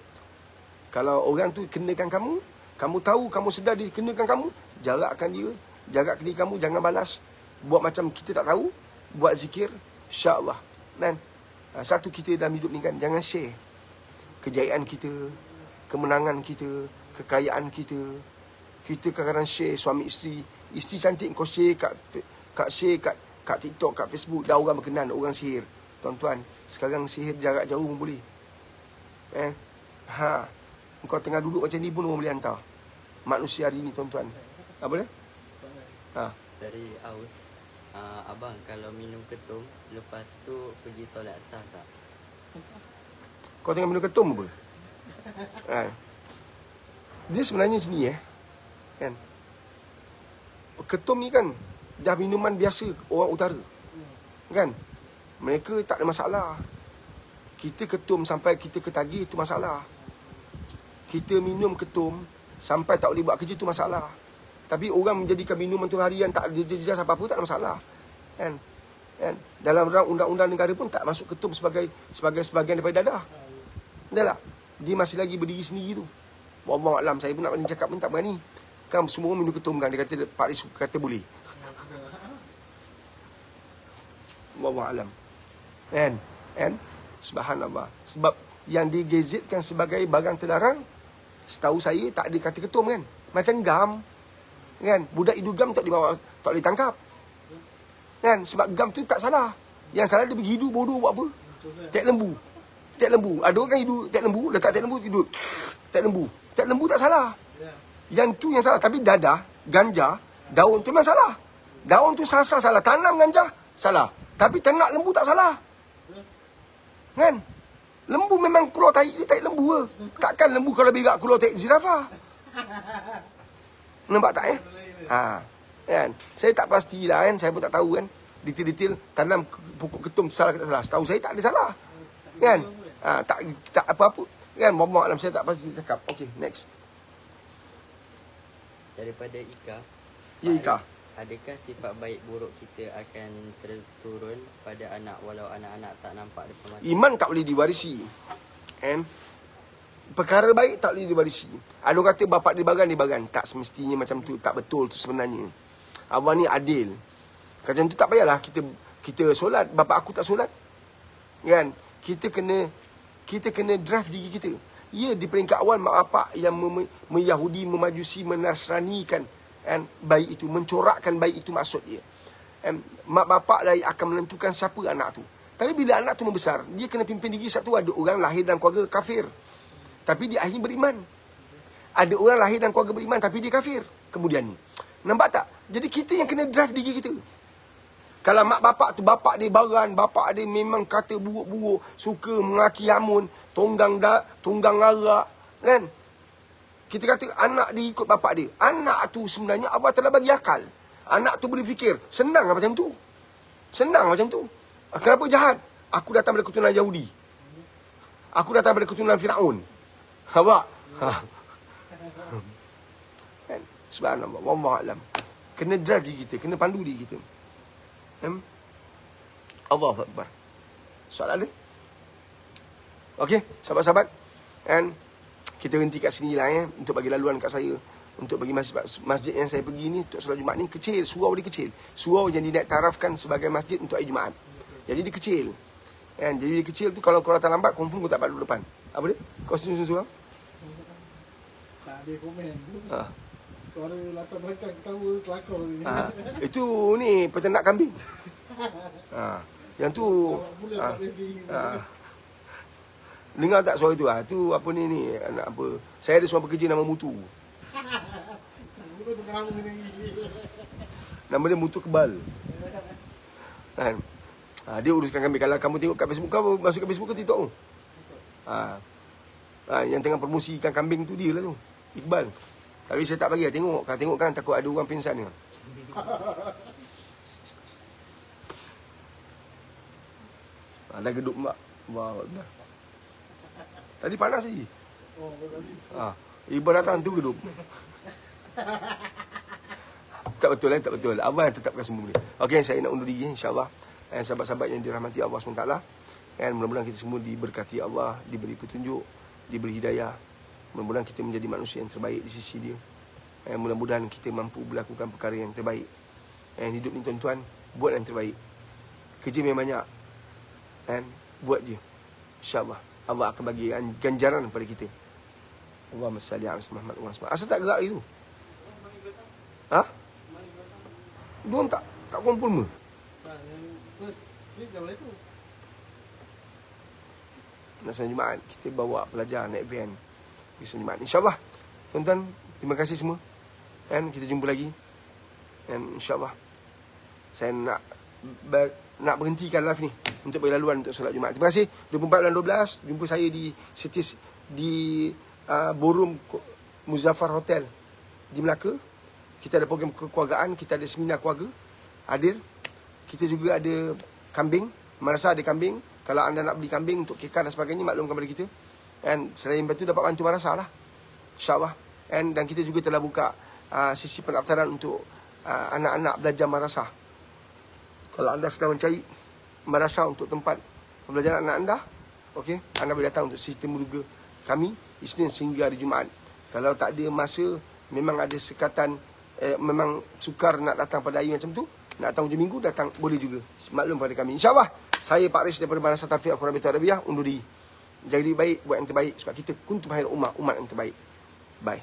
Kalau orang tu kenakan kamu, kamu tahu, kamu sedar dia kenakan kamu, jarakkan dia, jaga diri kamu, jangan balas. Buat macam kita tak tahu, buat zikir, insya-Allah. Dan satu kita dalam hidup ni kan, jangan share kejayaan kita, kemenangan kita, kekayaan kita. Kita kadang-kadang share suami isteri. Isteri cantik kau share kat TikTok, kat Facebook. Dah orang berkenan, orang sihir. Tuan-tuan, sekarang sihir jarak jauh pun boleh. Kau tengah duduk macam ni pun orang boleh hantar. Manusia hari ni, tuan-tuan. Apa dia? Dari Aus. Abang, kalau minum ketum, lepas tu pergi solat sah tak? Kau tengah minum ketum apa? Dia sebenarnya sini kan. Ketum ni kan dah minuman biasa orang utara. Kan? Mereka tak ada masalah. Kita ketum sampai kita ketagih, itu masalah. Kita minum ketum sampai tak boleh buat kerja, itu masalah. Tapi orang menjadikan minuman tu harian, tak ada jejas apa-apa, tak ada masalah. Kan? Dalam undang-undang negara pun tak masuk ketum sebagai sebahagian daripada dadah. Betul tak? Dia masih lagi berdiri sendiri tu. Wallahu a'lam, saya pun nak berani cakap pun tak berani. Kan semua orang minum ketum kan, dia kata Pak Ris kata boleh. Wallahu a'lam. Kan? Subhanallah. Sebab yang digazetkan sebagai barang terlarang, setahu saya tak ada kata ketum kan. Macam gam. Kan? Budak hidu gam tak boleh tangkap. Kan? Sebab gam tu tak salah. Yang salah dia pergi hidu bodoh buat apa? Tek lembu. Ada orang kan hidu tek lembu, letak tek lembu tidur. Tek lembu. Tek lembu tak salah. Yang tu yang salah. Tapi dadah, ganja, daun tu memang salah. Daun tu salah. Tanam ganja, salah. Tapi ternak lembu tak salah. Kan? Lembu memang keluar tahi dia, tahi lembu ke. Takkan lembu kalau berak keluar tahi zirafah. Nampak tak kan? Saya tak pastilah kan. Saya pun tak tahu kan. Detail-detail tanam pokok ketum salah ke tak salah. Setahu saya tak ada salah. Kan? Tak apa-apa. Kan? Wallahu a'lam, saya tak pasti cakap. Okay, next. Daripada Ika. Ya, Ika. Adakah sifat baik buruk kita akan terturun pada anak walau anak-anak tak nampak depan mata? Iman tak boleh diwarisi. Kan? perkara baik tak boleh diwarisi. Ada orang kata bapak dia bagan. Tak semestinya macam tu. Tak betul tu sebenarnya. Abang ni adil. Macam tu tak payahlah kita solat. Bapak aku tak solat. Kan? Kita kena drive diri kita. Ya, di peringkat awal mak bapak yang Yahudi, memajusi, menasranikan bayi itu, mencorakkan bayi itu maksud dia. Mak bapak lah akan menentukan siapa anak tu. Tapi bila anak tu membesar, dia kena pimpin diri. Satu, ada orang lahir dalam keluarga kafir, tapi dia akhirnya beriman. Ada orang lahir dalam keluarga beriman, tapi dia kafir kemudian ni. Nampak tak? Jadi kita yang kena drive diri kita. Kalau mak bapak tu, bapak dia baran, bapak dia memang kata buruk-buruk, suka mengaki hamun, tunggang arak, kan? Kita kata anak dia ikut bapak dia. Anak tu sebenarnya Allah telah bagi akal. Anak tu boleh fikir. Senang macam tu. Senang macam tu. Kenapa jahat? Aku datang dari keturunan Yahudi. Aku datang dari keturunan Firaun. Nampak? Kan? Subhanallah. Wallahualam. Kena drive diri kita. Kena pandu diri kita. Allahu Akbar. Soalan dia? Okey, sahabat-sahabat. And kita henti kat sini lah untuk bagi laluan kat saya. Untuk bagi masjid yang saya pergi ni, untuk solat Jumaat ni kecil. Surau dia kecil. Surau yang dinaik tarafkan sebagai masjid untuk hari Jumaat. Jadi dia kecil. And jadi dia kecil tu, kalau kau datang lambat, confirm kau tak dapat duduk depan. Apa dia? Kau senyum surau? Tak ada komen. Ha. Suara latar belakang ketawa kelakar ni. Ha. Itu ni peternak kambing. Ha. Yang tu dengar tak suara tu? Tu apa ni anak apa? Saya ada seorang pekerja nama Mutu. Nama dia Mutu Kebal. Kan? Dia uruskan kambing. Kalau kamu tengok kat Facebook, kamu masuk kat Facebook ke TikTok tu? Yang tengah promosikan kambing tu dia lah tu, Iqbal. Tapi saya tak bagi lah tengok. Kalau tengok kan takut ada orang pingsan ni. Dah geduk mak. Wah, dah. Tadi panas lagi. Ibu datang tu geduk. Tak betul tak betul. Abang yang tetapkan semua ni. Okey, saya nak undur diri insya-Allah. Sahabat-sahabat yang dirahmati Allah SWT. Dan mudah-mudahan kita semua diberkati Allah, diberi petunjuk, diberi hidayah. Mudah-mudahan kita menjadi manusia yang terbaik di sisi dia. Mudah-mudahan kita mampu melakukan perkara yang terbaik. Hidup ni tuan-tuan, buat yang terbaik. Kerja memang banyak. Buat je. InsyaAllah Allah akan bagi ganjaran kepada kita. Allahumma salli ala Muhammad wa sallam. Asal tak gerak itu? Ha? Diorang tak kumpul me? First clip dah boleh tu. Nak solat Jumaat, kita bawa pelajar naik van pergi solat Jumaat. InsyaAllah. Tuan-tuan, terima kasih semua. Dan kita jumpa lagi. Dan insyaAllah saya nak berhentikan live ni untuk bagi laluan untuk solat Jumaat. Terima kasih. 24 bulan 12 jumpa saya di Sitis di Ballroom Muzaffar Hotel di Melaka. Kita ada program kekeluargaan, kita ada seminar keluarga. Hadir. Kita juga ada kambing, madrasah ada kambing. Kalau anda nak beli kambing untuk kekar dan sebagainya, maklumkan kepada kita. Dan selain itu dapat bantu madrasah lah, InsyaAllah. Dan kita juga telah buka sisi pendaftaran untuk anak-anak belajar madrasah. Kalau anda sedang mencari madrasah untuk tempat pembelajaran anak anda, okey, anda boleh datang untuk sistem muruga kami Isnin sehingga hari Jumaat. Kalau tak ada masa, memang ada sekatan, memang sukar nak datang pada hari macam tu, nak datang hujung minggu, datang boleh juga. Maklum pada kami. InsyaAllah, saya Pak Riz daripada Madrasah Tahfiz Al-Quran Baitul Arabiah undur diri. Jaga diri baik, buat yang terbaik. Sebab kita kuntum khairul ummah, umat yang terbaik. Bye.